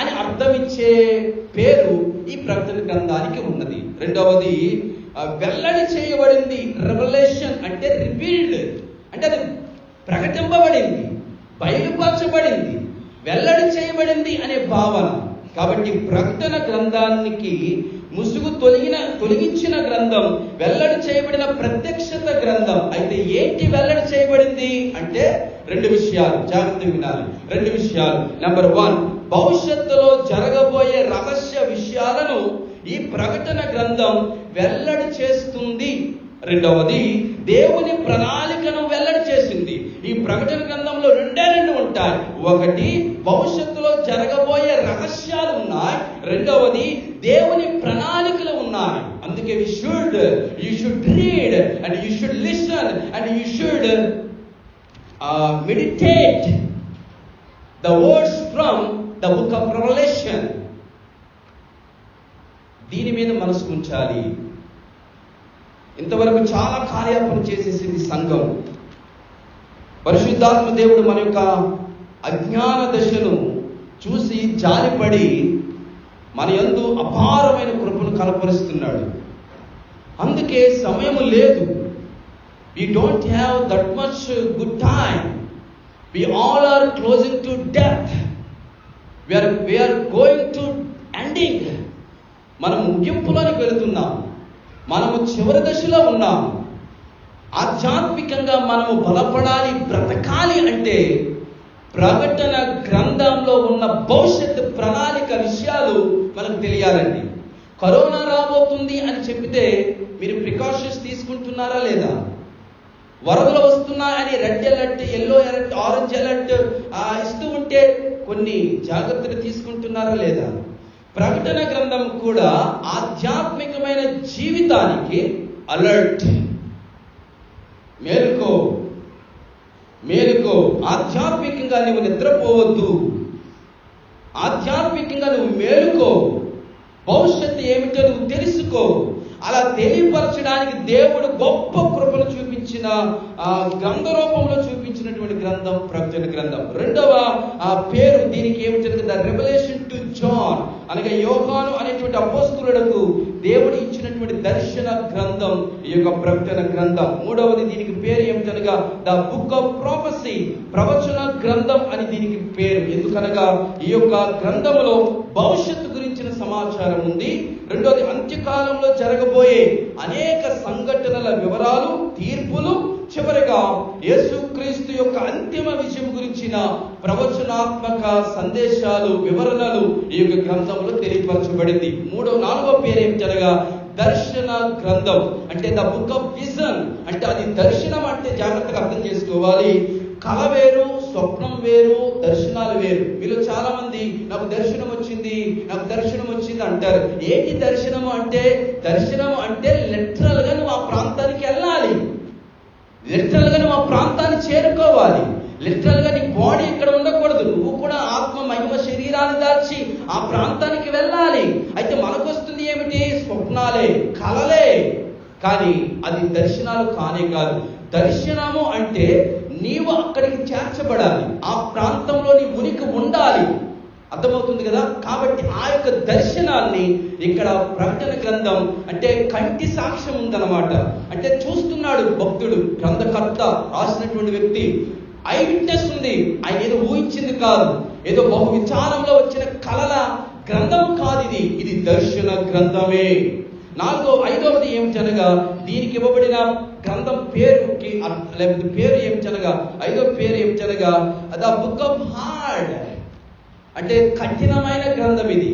అని అర్థమిచ్చే పేరు ఈ ప్రకటన గ్రంథానికి ఉన్నది. రెండవది వెల్లడి చేయబడింది. రెవల్యూషన్ అంటే రివీల్డ్, అంటే అది ప్రకటింపబడింది, బయలుపరచబడింది, వెల్లడి చేయబడింది అనే భావన. కాబట్టి ప్రకటన గ్రంథానికి ముసుగు తొలగించిన గ్రంథం, వెల్లడి చేయబడిన ప్రత్యక్షత గ్రంథం. అయితే ఏంటి వెల్లడి చేయబడింది అంటే 2 విషయాలు, జాగ్రత్తగా వినాలి. 2 విషయాలు. నెంబర్ 1, భవిష్యత్తులో జరగబోయే రహస్య విషయాలను ఈ ప్రకటన గ్రంథం వెల్లడి చేస్తుంది. రెండవది, దేవుని ప్రణాళికను వెల్లడి చేసింది. ఈ ప్రకటన గ్రంథంలో 2 ఉంటాయి. ఒకటి, భవిష్యత్తులో జరగబోయే రహస్యాలు ఉన్నాయి. రెండవది, దేవుని ప్రణాళికలు ఉన్నాయి. అందుకే you should read and you should listen and you should meditate the words from the book of Revelation. దీని మీద మనసు ఉంచాలి. ఇంతవరకు చాలా కార్యాపన చేసేసింది సంఘం. పరిశుద్ధాత్మ దేవుడు మన యొక్క అజ్ఞాన దశను చూసి జాలిపడి మన యందు అపారమైన కృపను కనపరుస్తున్నాడు. అందుకే సమయము లేదు. We don't have that much good time. We all are closing to death. We are going to ending. మనం ముగింపులోనికి వెళుతున్నాం. మనము చివరి దశలో ఉన్నాం. ఆధ్యాత్మికంగా మనము బలపడాలి, బ్రతకాలి అంటే ప్రకటన గ్రంథంలో ఉన్న భవిష్యత్తు ప్రణాళిక విషయాలు మనకు తెలియాలండి. కరోనా రాబోతుంది అని చెప్తే మీరు ప్రికాషన్స్ తీసుకుంటున్నారా లేదా? వరదలు వస్తున్నాయని red alert, yellow alert, orange alert ఇస్తూ ఉంటే కొన్ని జాగ్రత్తలు తీసుకుంటున్నారా లేదా? ప్రకటన గ్రంథం కూడా ఆధ్యాత్మికమైన జీవితానికి అలర్ట్. మేలుకో, మేలుకో. ఆధ్యాత్మికంగా నువ్వు నిద్రపోవద్దు. ఆధ్యాత్మికంగా నువ్వు మేలుకో. భవిష్యత్తు ఏమిటో నువ్వు తెలుసుకో. అలా తెలియపరచడానికి దేవుడు గొప్ప కృపను చూపించిన గ్రంథ రూపంలో చూపించినటువంటి గ్రంథం ప్రకటన గ్రంథం. రెండవ పేరు దీనికి ఏమిటంటే ద రెవల్యూషన్ టు జాన్, అనగా యోహాను అనేటువంటి అపోస్తలులకు దేవుడు ఇచ్చినటువంటి దర్శన గ్రంథం ఈ యొక్క ప్రకటన గ్రంథం. మూడవది దీనికి పేరు ఏమిటనగా ద బుక్ ఆఫ్ ప్రాఫెసీ, ప్రవచన గ్రంథం అని దీనికి పేరు. ఎందుకనగా ఈ యొక్క గ్రంథంలో భవిష్యత్తు గురించిన సమాచారం ఉంది. రెండోది అంత్యకాలంలో జరగబోయే అనేక సంఘటనల వివరాలు, తీర్పులు, చివరిగా యేసుక్రీస్తు యొక్క అంతిమ విజయం గురించిన ప్రవచనాత్మక సందేశాలు, వివరణలు ఈ యొక్క గ్రంథంలో తెలియపరచబడింది. నాలుగో పేరు ఏమిటనగా దర్శన గ్రంథం, అంటే ద బుక్ ఆఫ్ విజన్. అంటే అది దర్శనం అంటే జాగ్రత్తగా అర్థం చేసుకోవాలి. కళ వేరు, స్వప్నం వేరు, దర్శనాలు వేరు. మీలో చాలా మంది నాకు దర్శనం వచ్చింది, నాకు దర్శనం వచ్చింది అంటారు. ఏంటి దర్శనము అంటే? దర్శనం అంటే లిటరల్ గా నువ్వు ఆ ప్రాంతానికి వెళ్ళాలి, లిటరల్ గా నువ్వు ఆ ప్రాంతాన్ని చేరుకోవాలి. లిటరల్ గా నీ బాడీ ఇక్కడ ఉండకూడదు. నువ్వు కూడా ఆత్మ మహిమ శరీరాన్ని దాల్చి ఆ ప్రాంతానికి వెళ్ళాలి. అయితే మనకు వస్తుంది ఏమిటి? స్వప్నాలే, కలలే. కానీ అది దర్శనాలు కానే కాదు. దర్శనము అంటే నీవు అక్కడికి చేర్చబడాలి, ఆ ప్రాంతంలో నీ ఉనికి ఉండాలి. అర్థమవుతుంది కదా? కాబట్టి ఆ యొక్క దర్శనాన్ని ఇక్కడ ప్రకటన గ్రంథం అంటే కంటి సాక్ష్యం ఉందన్నమాట. అంటే చూస్తున్నాడు భక్తుడు, గ్రంథకర్త రాసినటువంటి వ్యక్తి, ఐ విట్నెస్ ఉంది. ఆయన ఏదో ఊహించింది కాదు, ఏదో బహు విచారంలో వచ్చిన కలల గ్రంథం కాదు ఇది. ఇది దర్శన గ్రంథమే. ఐదవది ఏమిటనగా దీనికి ఇవ్వబడిన గ్రంథం పేరుకి లేకపోతే పేరు ఏమిటనగా, ఐదవ పేరు ఏమిటనగా ద బుక్ ఆఫ్ హార్డ్, అంటే కఠినమైన గ్రంథం. ఇది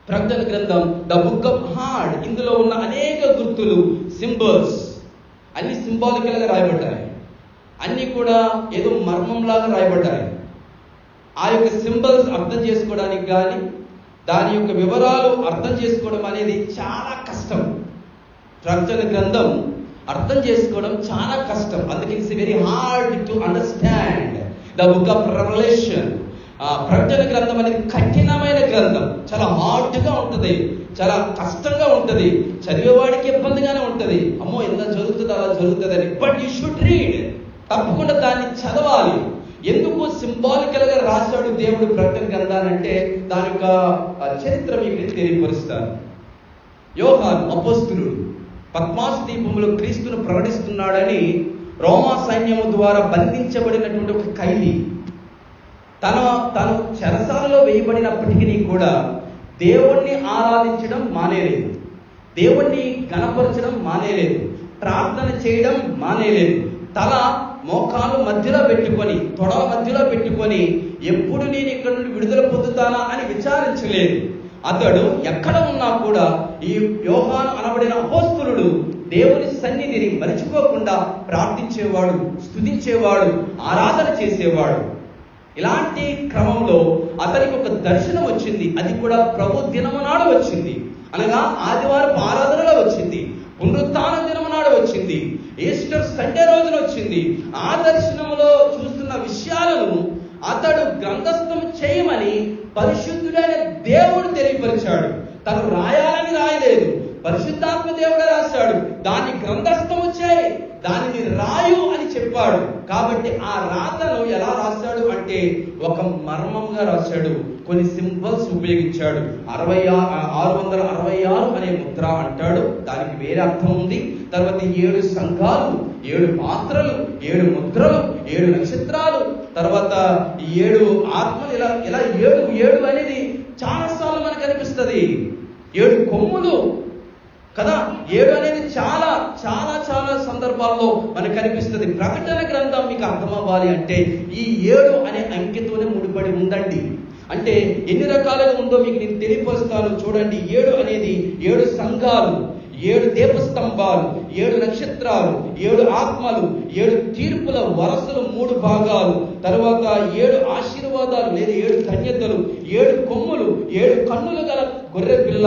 ప్రకటన గ్రంథం ద బుక్ ఆఫ్ హార్డ్. ఇందులో ఉన్న అనేక గుర్తులు, సింబల్స్ అన్ని సింబాలికల్ గా రాయబడ్డాయి. అన్నీ కూడా ఏదో మర్మంలాగా రాయబడ్డాయి. ఆ యొక్క సింబల్స్ అర్థం చేసుకోవడానికి కానీ దాని యొక్క వివరాలు అర్థం చేసుకోవడం అనేది చాలా కష్టం. ప్రకటన గ్రంథం అర్థం చేసుకోవడం చాలా కష్టం. అందుకే it's very hard to understand the book of revolution. ప్రకటన గ్రంథం అనేది కఠినమైన గ్రంథం, చాలా హార్డ్గా ఉంటుంది, చాలా కష్టంగా ఉంటుంది, చదివేవాడికి ఇబ్బందిగానే ఉంటుంది. అమ్మో ఎంత జరుగుతుంది అలా జరుగుతుందని. బట్ యూ షుడ్ రీడ్, తప్పకుండా దాన్ని చదవాలి. ఎందుకు సింబాలికల్గా రాశాడు దేవుడు ప్రకటన గ్రంథాన్ని అంటే దాని యొక్క చరిత్ర మీకు తెలియపరుస్తాను. యోహాను అపోస్తలుడు పద్మాసు దీపంలో క్రీస్తును ప్రకటిస్తున్నాడని రోమా సైన్యము ద్వారా బంధించబడినటువంటి ఒక ఖైదీ తను చెరసాలలో వేయబడినప్పటికీ కూడా దేవుణ్ణి ఆరాధించడం మానేలేదు, దేవుణ్ణి గణపరచడం మానేలేదు, ప్రార్థన చేయడం మానేలేదు. తల మోకాలు మధ్యలో పెట్టుకొని, తొడల మధ్యలో పెట్టుకొని ఎప్పుడు నేను ఇక్కడ నుండి విడుదల పొందుతానా అని విచారించలేదు. అతడు ఎక్కడ ఉన్నా కూడా ఈ యోహాను అనబడిన అపోస్తలుడు దేవుని సన్నిధిని మరిచిపోకుండా ప్రార్థించేవాడు, స్తుతించేవాడు, ఆరాధన చేసేవాడు. ఇలాంటి క్రమంలో అతనికి ఒక దర్శనం వచ్చింది. అది కూడా ప్రభు దినము నాడు వచ్చింది, అనగా ఆదివారం ఆరాధనలో వచ్చింది, పునరుత్థాన దినము నాడు వచ్చింది, ఈస్టర్ సండే రోజున వచ్చింది. ఆ దర్శనంలో చూస్తున్న విషయాలను అతడు గ్రంథస్థం చేయమని పరిశుద్ధుడైన దేవుడు తెలియపరిచాడు. తను రాయాలని రాయలేదు, పరిశుద్ధాత్మ దేవుడు రాశాడు. దాన్ని గ్రంథస్థము చేయి, దానిని రాయు అని చెప్పాడు. కాబట్టి ఆ రాతను ఎలా రాశాడు అంటే ఒక మర్మంగా రాశాడు, కొన్ని సింబల్స్ ఉపయోగించాడు. 666 అనే ముద్ర అంటాడు, దానికి వేరే అర్థం ఉంది. తర్వాత 7 సంఘాలు, 7 పాత్రలు, 7 ముద్రలు, 7 నక్షత్రాలు, తర్వాత 7 ఆత్మలు, ఇలా 7 అనేది చాలాసార్లు మనకు అనిపిస్తుంది. 7 కొమ్ములు కదా, 7 అనేది చాలా చాలా చాలా సందర్భాల్లో మనకు కనిపిస్తుంది. ప్రకటన గ్రంథం మీకు అర్థం అవ్వాలి అంటే ఈ 7 అనే అంకెతోనే ముడిపడి ఉందండి. అంటే ఎన్ని రకాలుగా ఉందో మీకు నేను తెలియపరుస్తాను. చూడండి, 7 అనేది 7 సంఘాలు, 7 దీపస్తంభాలు, 7 నక్షత్రాలు, 7 ఆత్మలు, 7 తీర్పుల వరసలు 3 భాగాలు, తర్వాత 7 ఆశీర్వాదాలు లేదా 7 ధన్యతలు, 7 కొమ్ములు, 7 కన్నులు గల గొర్రె పిల్ల,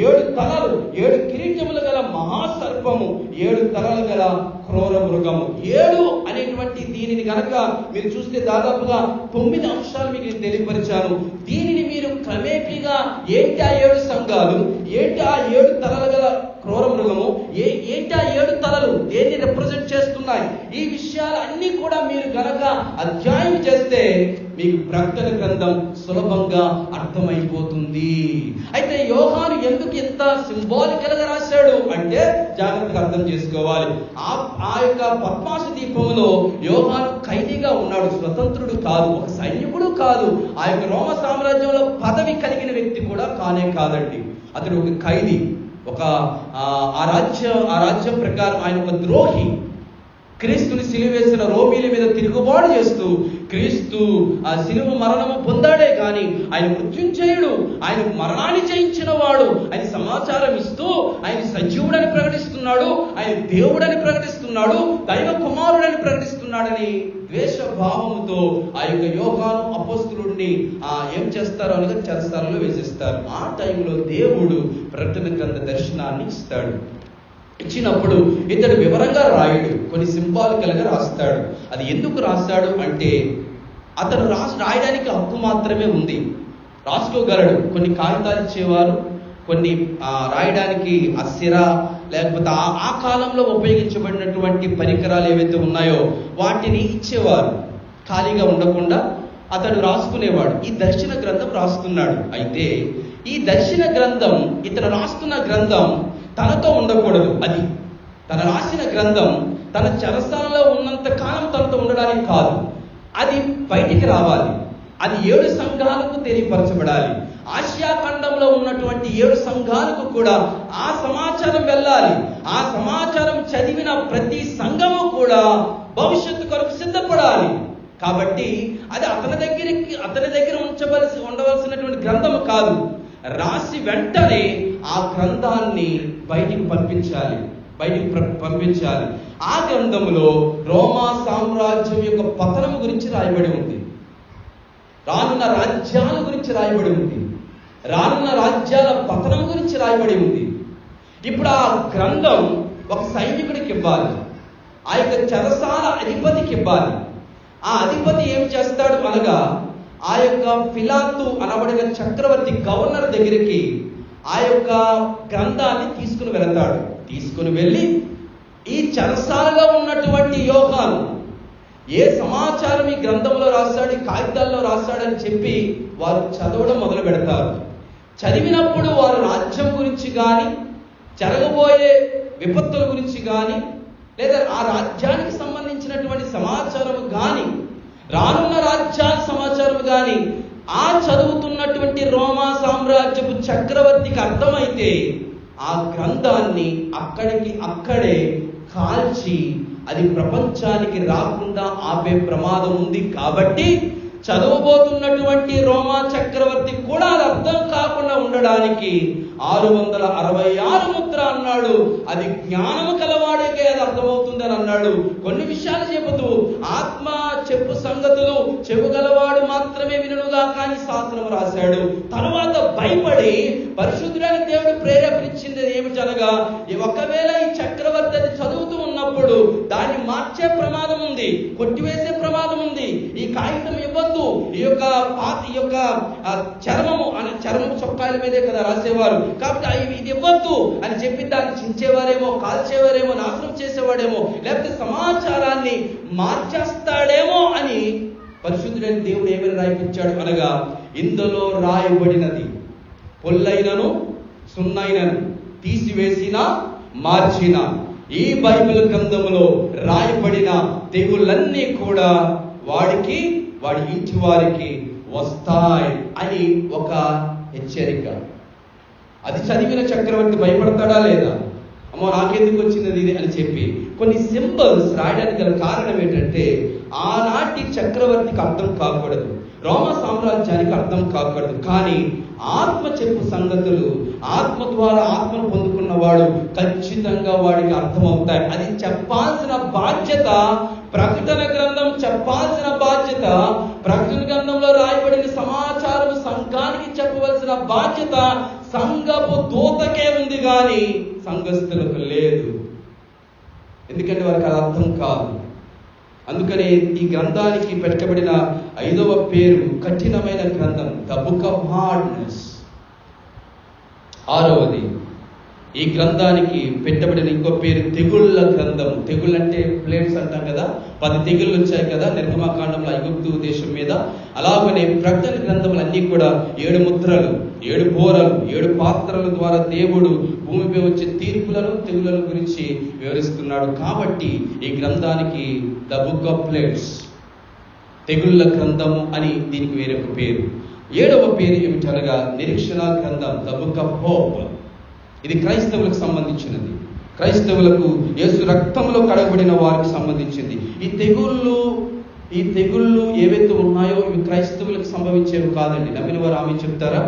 7 తలలు, 7 కిరీటములు గల మహాసర్పము, 7 తలలు గల క్రూర మృగము. 7 అనేటువంటి దీనిని కనుక మీరు చూస్తే దాదాపుగా 9 అంశాలు మీకు తెలియపరిచాను. దీనిని మీరు క్రమేపీగా ఏంటి ఆ 7 సంఘాలు, ఏంటి ఆ 7 తలలు గల క్రూర మృగము, ఏంటి ఆ 7 తలలు దేన్ని రిప్రజెంట్ చేస్తున్నాయి, ఈ విషయాలన్నీ కూడా మీరు గనక అధ్యయనం చేస్తే మీకు ప్రకటన గ్రంథం సులభంగా అర్థమైపోతుంది. అయితే యోహాను ఎందుకు ఇంత సింబాలికల్ గా రాశాడు అంటే జాగ్రత్తగా అర్థం చేసుకోవాలి. ఆ యొక్క పద్మాసు దీపంలో యోహాను ఖైదీగా ఉన్నాడు, స్వతంత్రుడు కాదు, ఒక సైనికుడు కాదు, ఆ యొక్క రోమ సామ్రాజ్యంలో పదవి కలిగిన వ్యక్తి కూడా కానే కాదండి. అతడు ఒక ఖైదీ, ఆ రాజ్యం ప్రకారం ఆయన ఒక ద్రోహి. క్రీస్తుని సిలువేసిన రోమీల మీద తిరుగుబాటు చేస్తూ క్రీస్తు ఆ సిలువ మరణము పొందాడే కానీ ఆయన మృత్యుంజయుడు, ఆయన మరణాన్ని జయించిన వాడు, ఆయన సమాచారం ఇస్తూ ఆయన సజీవుడని ప్రకటిస్తున్నాడు, ఆయన దేవుడని ప్రకటిస్తున్నాడు, దైవ కుమారుడని ప్రకటిస్తున్నాడని ద్వేషభావముతో ఆ యొక్క యోహాను అపోస్తలుడిని ఏం చేస్తారో అనగా చెరసాలలో వేసేస్తారు. ఆ టైంలో దేవుడు ప్రకటన గ్రంథ దర్శనాన్ని ఇస్తాడు. ఇచ్చినప్పుడు ఇతడు వివరంగా రాయడు, కొన్ని సింబాలికల్గా రాస్తాడు. అది ఎందుకు రాస్తాడు అంటే అతను రాయడానికి హక్కు మాత్రమే ఉంది, రాసుకోగలడు. కొన్ని కాగితాలు ఇచ్చేవారు, కొన్ని రాయడానికి అసిర లేకపోతే ఆ కాలంలో ఉపయోగించబడినటువంటి పరికరాలు ఏవైతే ఉన్నాయో వాటిని ఇచ్చేవారు. ఖాళీగా ఉండకుండా అతడు రాసుకునేవాడు. ఈ దర్శన గ్రంథం రాస్తున్నాడు. అయితే ఈ దర్శన గ్రంథం, ఇతను రాస్తున్న గ్రంథం తనతో ఉండకూడదు. అది తన రాసిన గ్రంథం తన చెరసాలలో ఉన్నంత కాలం తనతో ఉండడానికి కాదు, అది బయటికి రావాలి. అది 7 సంఘాలకు తెలియపరచబడాలి. ఆసియా ఖండంలో ఉన్నటువంటి 7 సంఘాలకు కూడా ఆ సమాచారం వెళ్ళాలి. ఆ సమాచారం చదివిన ప్రతి సంఘము కూడా భవిష్యత్తు కొరకు సిద్ధపడాలి. కాబట్టి అది అతని దగ్గర ఉండవలసినటువంటి గ్రంథము కాదు. రాసి వెంటనే ఆ గ్రంథాన్ని బయటికి పంపించాలి. బయటికి పంపించాలి. ఆ గ్రంథంలో రోమా సామ్రాజ్యం యొక్క పతనం గురించి రాయబడి ఉంది. రానున్న రాజ్యాల గురించి రాయబడి ఉంది. రానున్న రాజ్యాల పతనం గురించి రాయబడి ఉంది. ఇప్పుడు ఆ గ్రంథం ఒక సైనికుడికి ఇవ్వాలి, ఆ యొక్క చెరసాల అధిపతికి ఇవ్వాలి. ఆ అధిపతి ఏం చేస్తాడు అనగా, ఆ యొక్క పిలాతు అనబడిన చక్రవర్తి గవర్నర్ దగ్గరికి ఆ యొక్క గ్రంథాన్ని తీసుకుని వెళతాడు. తీసుకుని వెళ్ళి ఈ చెరసాలలో ఉన్నటువంటి యోహాను ఏ సమాచారం ఈ గ్రంథంలో రాశాడు, ఈ కాగితాల్లో రాశాడని చెప్పి వారు చదవడం మొదలు పెడతారు. చదివినప్పుడు వారు రాజ్యం గురించి కానీ, జరగబోయే విపత్తుల గురించి కానీ, లేదా ఆ రాజ్యానికి సంబంధించినటువంటి సమాచారం కానీ, రానున్న రాజ్యాల సమాచారం కానీ ఆ చదువుతున్నటువంటి రోమా సామ్రాజ్యపు చక్రవర్తికి అర్థమైతే ఆ గ్రంథాన్ని అక్కడే కాల్చి అది ప్రపంచానికి రాకుండా ఆపే ప్రమాదం ఉంది. కాబట్టి చదవబోతున్నటువంటి రోమా చక్రవర్తి కూడా అది అర్థం కాకుండా ఉండడానికి 666 ముద్ర అన్నాడు. అది జ్ఞానము కలవాడికే అది అర్థమవుతుందని అన్నాడు. కొన్ని విషయాలు చెబుతూ ఆత్మ చెప్పు సంగతులు చెవుగలవాడు మాత్రమే వినుగా కానీ శాస్త్రం రాశాడు. తరువాత భయపడి పరిశుద్ధుడైన దేవుడు ప్రేరేపించింది ఏమిటనగా, ఒకవేళ ఈ చక్రవర్తి అది చదువుతూ ఉన్నప్పుడు దాన్ని మార్చే ప్రమాదం ఉంది, కొట్టివేసే ప్రమాదం ఉంది. ఈ కాగితం ఇవ్వద్దు, ఈ యొక్క చర్మము చొక్కాయల మీదే కదా రాసేవారు, కాబట్టి ఇది ఇవ్వద్దు అని చెప్పి దాన్ని చించేవారేమో, కాల్చేవారేమో, నాశనం చేసేవాడేమో, లేకపోతే సమాచారాన్ని మార్చేస్తాడేమో అని పరిశుద్ధుడైన దేవుడు ఏమని రాయిపించాడు అనగా, ఇందులో రాయబడినది పొల్లైనను సున్నైనను తీసివేసిన మార్చిన ఈ బైబిల్ గ్రంథంలో రాయబడిన తెగుళ్ళన్నీ కూడా వాడికి, వాడి ఇంటి వారికి వస్తాయి అని ఒక హెచ్చరిక. అది చదివిన చక్రవర్తి భయపడతాడా లేదా? అమ్మో నాకెందుకు వచ్చినది ఇది అని చెప్పి కొన్ని సింబల్స్ రాయడానికి గల కారణం ఏంటంటే, ఆనాటి చక్రవర్తికి అర్థం కాకూడదు, రోమా సామ్రాజ్యానికి అర్థం కాకూడదు. కానీ ఆత్మ చెప్పు సంగతులు, ఆత్మ ద్వారా ఆత్మను పొందుకున్నవాడు ఖచ్చితంగా వాడికి అర్థమవుతాయి. అది చెప్పాల్సిన బాధ్యత ప్రకటన గ్రంథం చెప్పాల్సిన బాధ్యత, ప్రకటన గ్రంథంలో రాయబడిన సమాచారం సంఘానికి చెప్పవలసిన బాధ్యత సంఘపు దూతకే ఉంది, కానీ సంఘస్థులకు లేదు. ఎందుకంటే వారికి అది అర్థం కాదు. అందుకనే ఈ గ్రంథానికి పెట్టబడిన 5వ పేరు కఠినమైన గ్రంథం, ద బుక్ ఆఫ్ హార్డ్నెస్. 6వది ఈ గ్రంథానికి పెట్టబడిన ఇంకో పేరు తెగుళ్ళ గ్రంథం. తెగుళ్ళు అంటే ప్లేట్స్ అంటాం కదా, 10 తెగుళ్ళు వచ్చాయి కదా నిర్గమకాండంలో ఐగుప్తు దేశం మీద. అలాగనే ప్రకటన గ్రంథములన్నీ కూడా 7 ముద్రలు, 7 బోరలు, 7 పాత్రల ద్వారా దేవుడు భూమిపై వచ్చే తీర్పులను, తెగుళ్ళను గురించి వివరిస్తున్నాడు. కాబట్టి ఈ గ్రంథానికి ద బుక్ ఆఫ్ ప్లేట్స్, తెగుళ్ళ గ్రంథము అని దీనికి వేరొక పేరు. 7వ పేరు ఏమిటనగా నిరీక్షణ గ్రంథం, ద బుక్ ఆఫ్ హోప్. ఇది క్రైస్తవులకు సంబంధించినది. క్రైస్తవులకు యేసు రక్తంలో కడగబడిన వారికి సంబంధించింది. ఈ తెగుళ్ళు ఏవైతే ఉన్నాయో ఇవి క్రైస్తవులకు సంభవించేవి కాదండి. నమ్మిన వారు ఆమె చెప్తారా?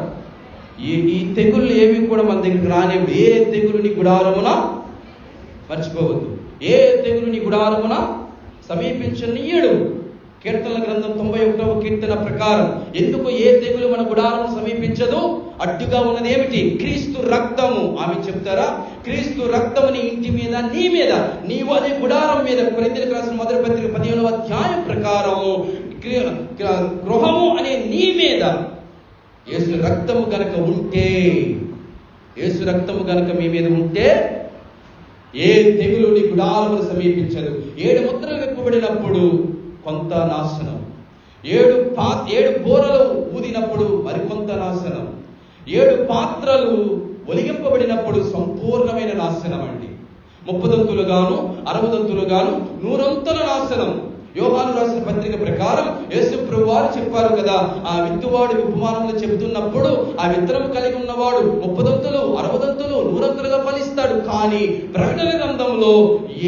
ఈ తెగుళ్ళు ఏవి కూడా మన దగ్గరికి రానేవి. ఏ తెగులుని గుడారమున మర్చిపోవద్దు, ఏ తెగులుని గుడారమున సమీపించనీయడు. కీర్తనల గ్రంథం 91వ కీర్తన ప్రకారం ఎందుకు ఏ తెగులు మన గుడారం సమీపించదు? అడ్డుగా ఉన్నది ఏమిటి? క్రీస్తు రక్తము. ఆమె చెప్తారా? క్రీస్తు రక్తముని ఇంటి మీద, నీ మీద, నీవు అనే గుడారం మీద. కొరింథీయులకు రాసిన మొదటి పత్రిక 15వ అధ్యాయం ప్రకారము గృహము అనే నీ మీద యేసు రక్తము గనక ఉంటే, యేసు రక్తము గనక మీ మీద ఉంటే ఏ తెగులు నీ గుడారమును సమీపించదు. 7 ముద్రలు విప్పబడినప్పుడు కొంత నాశనం, 7 బోరలు ఊదినప్పుడు మరికొంత నాశనం, 7 పాత్రలు ఒలిగింపబడినప్పుడు సంపూర్ణమైన నాశనం అండి. 30 గాను 60 గాను 100 నాశనం. యోహాను రాసిన పత్రిక ప్రకారం యేసు ప్రభువారు చెప్పారు కదా, ఆ విత్తువాడు ఉపమానంలో చెబుతున్నప్పుడు ఆ విత్తనం కలిగి ఉన్నవాడు 30 60 100గా ఫలిస్తాడు. కానీ ప్రకటన గ్రంథంలో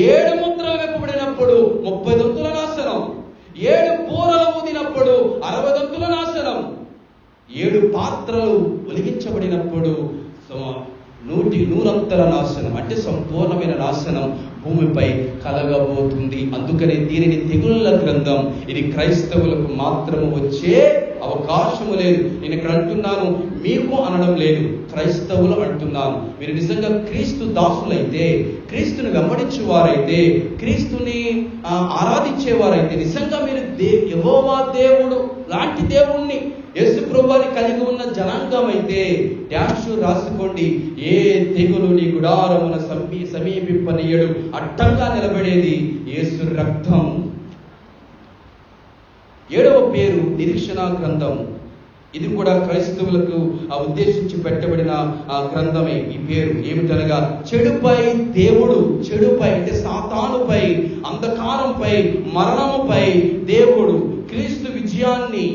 7 ముద్రలు విప్పబడినప్పుడు 30 నాశనం, 7 బోరలు ఊదినప్పుడు 60 నాశనం, 7 పాత్రలు ఒలిగించబడినప్పుడు నూరంతర నాశనం అంటే సంపూర్ణమైన నాశనం భూమిపై కలగబోతుంది. అందుకనే దీనిని తెగుళ్ళ గ్రంథం, ఇది క్రైస్తవులకు మాత్రము వచ్చే అవకాశము లేదు. నేను ఇక్కడ అంటున్నాను, మీకు అనడం లేదు, క్రైస్తవులు అంటున్నాను. మీరు నిజంగా క్రీస్తు దాసులైతే, క్రీస్తుని వెంబడించేవారైతే, క్రీస్తుని ఆరాధించేవారైతే, నిజంగా మీరు యెహోవా దేవుడు లాంటి దేవుణ్ణి, యేసు ప్రభువుని కలిగి ఉన్న జనాంగం అయితే డాష్ రాసుకోండి, ఏ తెగులు నీ గుడారమున సమీపింపనీయడు, అడ్డంగా నిలబడేది యేసు రక్తం. 7వ పేరు నిరీక్షణ గ్రంథం. ఇది కూడా క్రైస్తవులకు ఉద్దేశించి పెట్టబడిన గ్రంథమే. ఈ పేరు ఏమిటనగా, చెడుపై దేవుడు, చెడుపై అంటే సాతానుపై, అంధకారంపై, మరణముపై దేవుడు క్రీస్తు విజయాన్ని,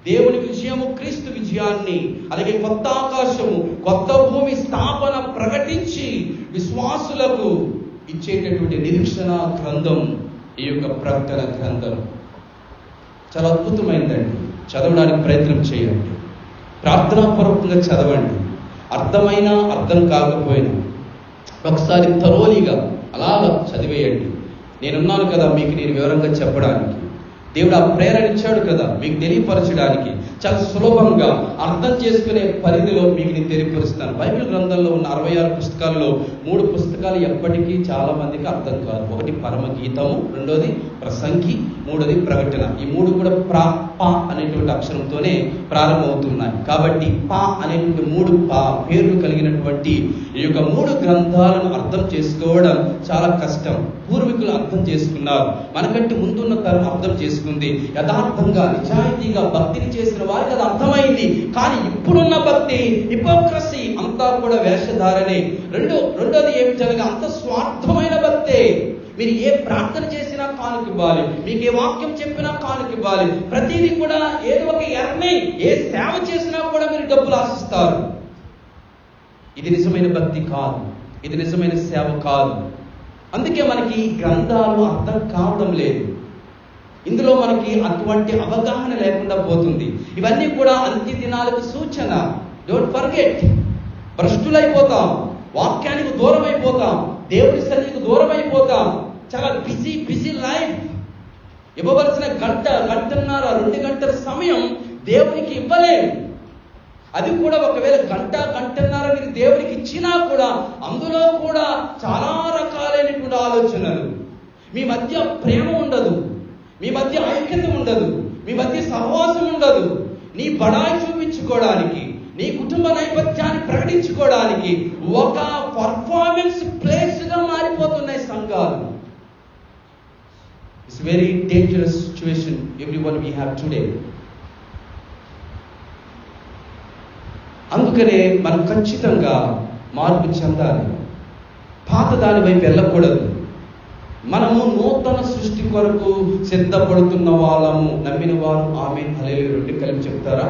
దేవుని విజయము క్రీస్తు విజయాన్ని, అలాగే కొత్త ఆకాశము కొత్త భూమి స్థాపన ప్రకటించి విశ్వాసులకు ఇచ్చేటటువంటి నిరీక్షణ గ్రంథం ఈ యొక్క ప్రకటన గ్రంథం. చాలా అద్భుతమైందండి. చదవడానికి ప్రయత్నం చేయండి, ప్రార్థనాపూర్వకంగా చదవండి. అర్థమైనా అర్థం కాకపోయినా ఒకసారి తరోలిగా అలాగా చదివేయండి. నేనున్నాను కదా మీకు నేను వివరంగా చెప్పడానికి. దేవుడు ఆ ప్రేరణ ఇచ్చాడు కదా మీకు తెలియపరచడానికి. చాలా సులభంగా అర్థం చేసుకునే పరిధిలో మీకు నేను తెలియపరుస్తాను. బైబిల్ గ్రంథంలో ఉన్న 66 పుస్తకాల్లో 3 పుస్తకాలు ఎప్పటికీ చాలా మందికి అర్థం కాదు. ఒకటి పరమగీతము, రెండోది ప్రసంగి, మూడోది ప్రకటన. ఈ 3 కూడా ప అనేటువంటి అక్షరంతోనే ప్రారంభమవుతున్నాయి. కాబట్టి ప అనేటువంటి 3 పేర్లు కలిగినటువంటి ఈ యొక్క 3 గ్రంథాలను అర్థం చేసుకోవడం చాలా కష్టం. పూర్వీకులు అర్థం చేసుకున్నారు, మనకంటే ముందున్న తరం అర్థం చేసుకుంది. యథార్థంగా నిజాయితీగా భక్తిని చేసిన వారికి అది అర్థమైంది. కానీ ఇప్పుడున్న భక్తి హిపోక్రసీ, అంతా కూడా వేషధారణే. రెండోది ఏమిటనగా అంత స్వార్థమైన భక్తే. మీరు ఏ ప్రార్థన చేసినా కానుకివ్వాలి, మీకు ఏ వాక్యం చెప్పినా కానుకివ్వాలి, ప్రతిదీ కూడా ఏదో ఒక ఎర్నింగ్, ఏ సేవ చేసినా కూడా మీరు డబ్బులు ఆశిస్తారు. ఇది నిజమైన భక్తి కాదు, ఇది నిజమైన సేవ కాదు. అందుకే మనకి గ్రంథాలు అర్థం కావడం లేదు. ఇందులో మనకి అటువంటి అవగాహన లేకుండా పోతుంది. ఇవన్నీ కూడా అంత్య దినాలకు సూచన. Don't forget. భ్రష్టులైపోతాం, వాక్యానికి దూరం అయిపోతాం, దేవుని సన్నిధికి దూరం అయిపోతాం. చాలా బిజీ లైఫ్. ఇవ్వవలసిన గంటన్నర 2 గంటల సమయం దేవునికి ఇవ్వలేము. అది కూడా ఒకవేళ గంటన్నర మీరు దేవునికి ఇచ్చినా కూడా అందులో కూడా చాలా రకాలైనటువంటి ఆలోచనలు. మీ మధ్య ప్రేమ ఉండదు, మీ మధ్య ఐక్యత ఉండదు, మీ మధ్య సహవాసం ఉండదు. నీ బడాయి చూపించుకోవడానికి, నీ కుటుంబ నేపథ్యాన్ని ప్రకటించుకోవడానికి ఒక పర్ఫార్మెన్స్ ప్లేస్ గా మారిపోతున్నాయి సంఘాలు. It's very dangerous situation everyone we have today. అందుకనే మనం ఖచ్చితంగా మార్పు చెందాలి. పాత దాని వైపు వెళ్ళకూడదు. మనము నూతన సృష్టి కొరకు సిద్ధపడుతున్న వాళ్ళము. నమ్మిన వారు ఆమేన్ హల్లెలూయా 2 కలిపి చెప్తారా?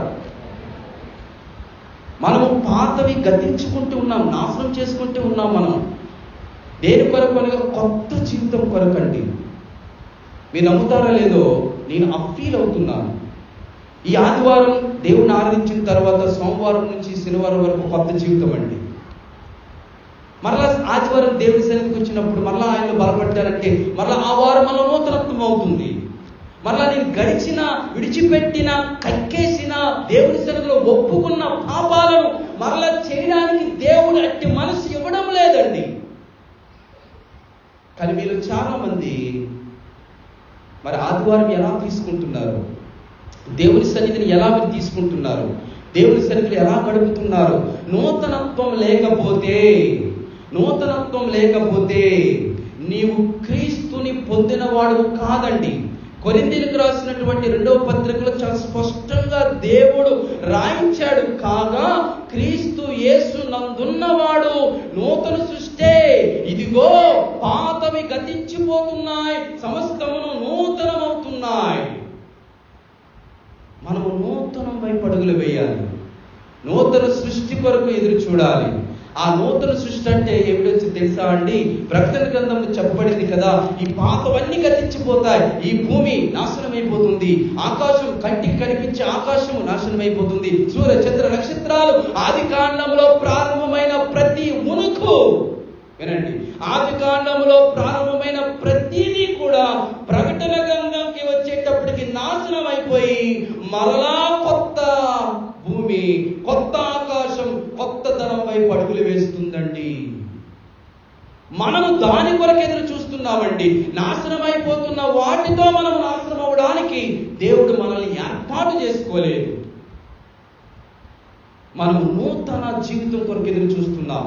మనము పాతవి గతించుకుంటూ ఉన్నాం, నాశనం చేసుకుంటూ ఉన్నాం. మనం దేని కొరకు అనగా కొత్త జీవితం కొరకండి. మీరు నమ్ముతారా లేదో, నేను అప్పీల్ అవుతున్నాను. ఈ ఆదివారం దేవుని ఆరాధించిన తర్వాత సోమవారం నుంచి శనివారం వరకు కొత్త జీవితం అండి. మరలా ఆదివారం దేవుని సన్నిధికి వచ్చినప్పుడు మరలా ఆయనలో బలపడ్డారంటే మరలా ఆ వారం మళ్ళీ నూతనత్వం అవుతుంది. మరలా నేను గడిచిన, విడిచిపెట్టిన, కక్కేసిన, దేవుని సన్నిధిలో ఒప్పుకున్న పాపాలను మరలా చేయడానికి దేవుడు అట్టి మనసు ఇవ్వడం లేదండి. కానీ మీరు చాలా మంది మరి ఆదివారం ఎలా తీసుకుంటున్నారు, దేవుని సన్నిధిని ఎలా మీరు తీసుకుంటున్నారు, దేవుని సన్నిధిని ఎలా గడుపుతున్నారు? నూతనత్వం లేకపోతే నీవు క్రీస్తుని పొందినవాడు కాదండి. కొరింథీయులకు రాసినటువంటి 2వ పత్రికలో చాలా స్పష్టంగా దేవుడు రాయించాడు. కాగా క్రీస్తు యేసు నందున్నవాడు నూతన సృష్టే, ఇదిగో పాతవి గతించిపోతున్నాయి, సమస్తమును నూతనమవుతున్నాయి. మనము నూతనం వైపు అడుగులు వేయాలి. నూతన సృష్టి కొరకు ఎదురు చూడాలి. ఆ నూతన సృష్టి అంటే ఏమిటో తెలుసా అండి? ప్రకటన గ్రంథంలో చెప్పబడింది కదా, ఈ పాతవన్నీ గతించిపోతాయి, ఈ భూమి నాశనం అయిపోతుంది, ఆకాశం కంటికి కనిపించే ఆకాశము నాశనం అయిపోతుంది, సూర్య చంద్ర నక్షత్రాలు, ఆది కాండంలో ప్రారంభమైన ప్రతి ఉనుకు, వినండి, ఆది కాండంలో ప్రారంభమైన ప్రతిదీ కూడా ప్రకటన గ్రంథంకి వచ్చేటప్పటికి నాశనం అయిపోయి మరలా కొత్త భూమి, కొత్త ఆకాశం, కొత్త ధనం వైపు అడుగులు వేస్తుందండి. మనము దాని కొరకు ఎదురు చూస్తున్నామండి. నాశనం అయిపోతున్న వాటితో మనం నాశనం అవడానికి దేవుడు మనల్ని ఏర్పాటు చేసుకోలేదు. మనం నూతన జీవితం కొరకు ఎదురు చూస్తున్నాం.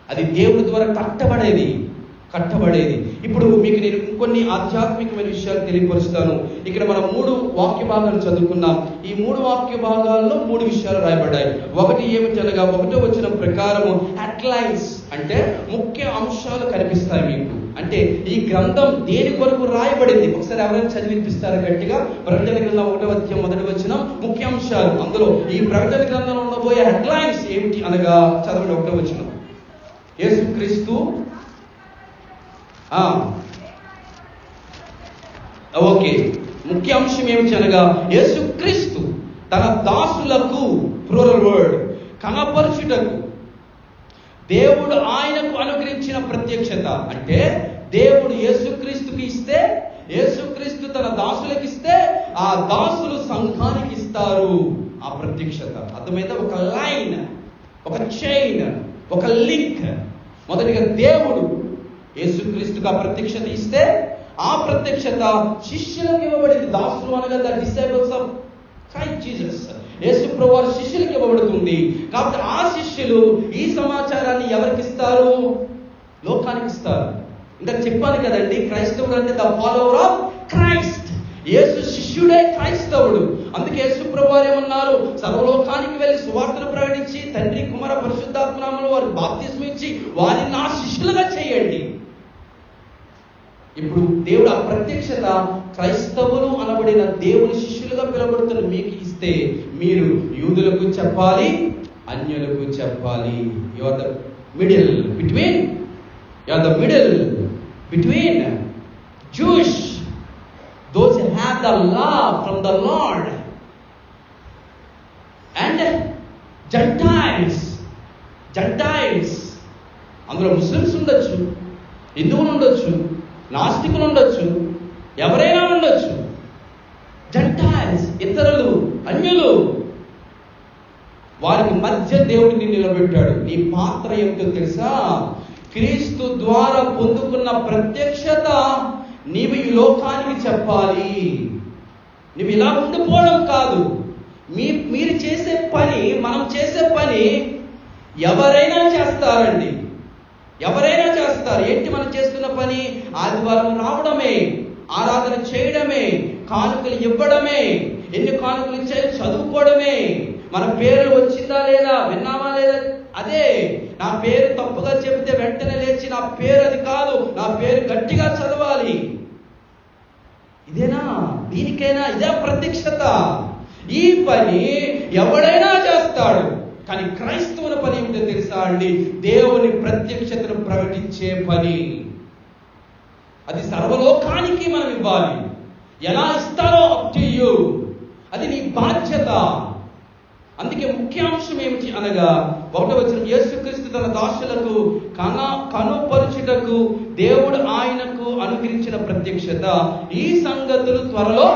అది దేవుడి ద్వారా కట్టబడేది. ఇప్పుడు మీకు నేను ఇంకొన్ని ఆధ్యాత్మికమైన విషయాలు తెలియపరుస్తాను. ఇక్కడ మనం 3 వాక్య భాగాలు చదువుకున్నాం. ఈ 3 వాక్య భాగాల్లో 3 విషయాలు రాయబడ్డాయి. ఒకటి ఏమిటనగా 1వ వచనం ప్రకారము హెడ్లైన్స్ అంటే ముఖ్య అంశాలు కనిపిస్తాయి మీకు. అంటే ఈ గ్రంథం దేని కొరకు రాయబడింది ఒకసారి ఎవరైనా చదివినిపిస్తారా గట్టిగా? ప్రకటన గ్రంథం 1వ అధ్యాయం 1వ వచనం ముఖ్య అంశాలు. అందులో ఈ ప్రకటన గ్రంథంలో ఉండబోయే హెడ్లైన్స్ ఏమిటి అనగా చదవండి 1వ వచనం. యేసుక్రీస్తు ఓకే, ముఖ్య అంశం ఏమిటి అనగా యేసుక్రీస్తు తన దాసులకు, ప్లూరల్ వర్డ్, కనపరచుటకు దేవుడు ఆయనకు అనుగ్రహించిన ప్రత్యక్షత. అంటే దేవుడు యేసుక్రీస్తుకి ఇస్తే, యేసుక్రీస్తు తన దాసులకు ఇస్తే, ఆ దాసులు సంఘానికి ఇస్తారు ఆ ప్రత్యక్షత. అర్థమైతే ఒక లైన్, ఒక చైన్, ఒక లింక్. మొదటిగా దేవుడు యేసుక్రీస్తుకు ఆ ప్రత్యక్షత ఇస్తే, ఆ ప్రత్యక్షత శిష్యులకు ఇవ్వబడింది. దాసులు అనగా the disciples of Christ Jesus, యేసు ప్రభువు శిష్యులకు ఇవ్వబడుతుంది. కాబట్టి ఆ శిష్యులు ఈ సమాచారాన్ని ఎవరికి ఇస్తారు? లోకానికి ఇస్తారు. ఇంకా చెప్పాను కదండి, క్రైస్తవుడు అంటే ద ఫాలోవర్ ఆఫ్ క్రైస్ట్. యేసు శిష్యుడే క్రైస్తవుడు. అందుకే యేసు ప్రభువు ఏమన్నారు? సర్వలోకానికి వెళ్ళి సువార్తను ప్రకటించి తండ్రి, కుమార, పరిశుద్ధాత్మ నామములో వారు బాప్తిస్మం ఇచ్చి వారిని నా శిష్యులుగా చేయండి. ఇప్పుడు దేవుడు ఆ ప్రత్యక్షత క్రైస్తవులు అనబడిన దేవుని శిష్యులుగా పిలువబడుతున్న మీకు ఇస్తే, మీరు యూదులకు చెప్పాలి, అన్యులకు చెప్పాలి. You are the middle between Jewish, those who have the law from the Lord, and Gentiles. అందులో ముస్లిమ్స్ ఉండొచ్చు, హిందువులు ఉండొచ్చు, నాస్తికులు ఉండొచ్చు, ఎవరైనా ఉండొచ్చు. జెంటైల్స్, ఇతరులు, అన్యులు, వారికి మధ్య దేవుడిని నిలబెట్టాడు. నీ పాత్ర ఏమిటో తెలుసా? క్రీస్తు ద్వారా పొందుకున్న ప్రత్యక్షత నీవు ఈ లోకానికి చెప్పాలి. నువ్వు ఇలా ఉండిపోవడం కాదు. మీరు చేసే పని, మనం చేసే పని ఎవరైనా చేస్తారండి. ఏంటి మనం చేస్తున్న పని? ఆదివారం రావడమే, ఆరాధన చేయడమే, కానుకలు ఇవ్వడమే, ఎన్ని కానుకలు ఇచ్చాయో చదువుకోవడమే, మన పేరు వచ్చిందా లేదా, విన్నామా లేదా, అదే. నా పేరు తప్పుగా చెబితే వెంటనే లేచి నా పేరు అది కాదు, నా పేరు గట్టిగా చదవాలి. ఇదేనా? దీనికైనా ఇదే ప్రత్యక్షత. ఈ పని ఎవడైనా చేస్తాడు. కానీ క్రైస్తవుల పని ఏమిటో తెలుసా అండి? దేవుని ప్రత్యక్షతను ప్రకటించే పని. అది సర్వలోకానికి మనం ఇవ్వాలి. ఎలా ఇస్తారో అప్ టు యు, అది నీ బాధ్యత. అందుకే ముఖ్యాంశం ఏమిటి అనగా 1వ వచనం, యేసుక్రీస్తు తన దాసులకు కనుపరుచుటకు దేవుడు ఆయనకు అనుగ్రహించిన ప్రత్యక్షత. ఈ సంగతులు త్వరలో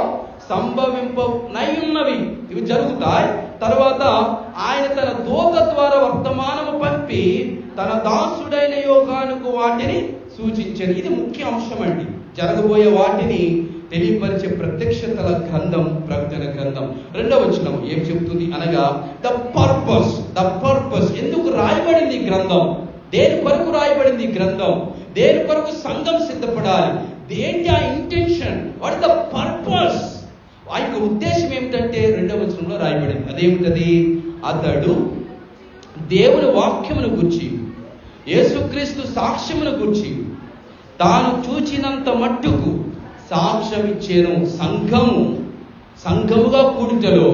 సంభవింపనయున్నవి, ఇవి జరుగుతాయి. తర్వాత ఆయన తన దూత ద్వారా వర్తమానము పంపి తన దాసుడైన యోగానుకు వాటిని సూచించారు. ఇది ముఖ్య అంశం అండి. జరగబోయే వాటిని తెలియపరిచే ప్రత్యక్షతల గ్రంథం ప్రకటన గ్రంథం. 2వ వచనం ఏం చెప్తుంది అనగా ద పర్పస్. ఎందుకు రాయబడింది గ్రంథం? దేని కొరకు రాయబడింది గ్రంథం? దేని కొరకు సంఘం సిద్ధపడాలి? ఏంటి ఆ intention? What is the purpose? ఆ యొక్క ఉద్దేశం ఏమిటంటే 2వ వచనంలో రాయబడింది. అదేమిటది? అతడు దేవుని వాక్యమును గూర్చి, యేసుక్రీస్తు సాక్ష్యమును గూర్చి తాను చూచినంత మట్టుకు సాక్ష్యం ఇచ్చేను. సంఘముగా కూడుటలో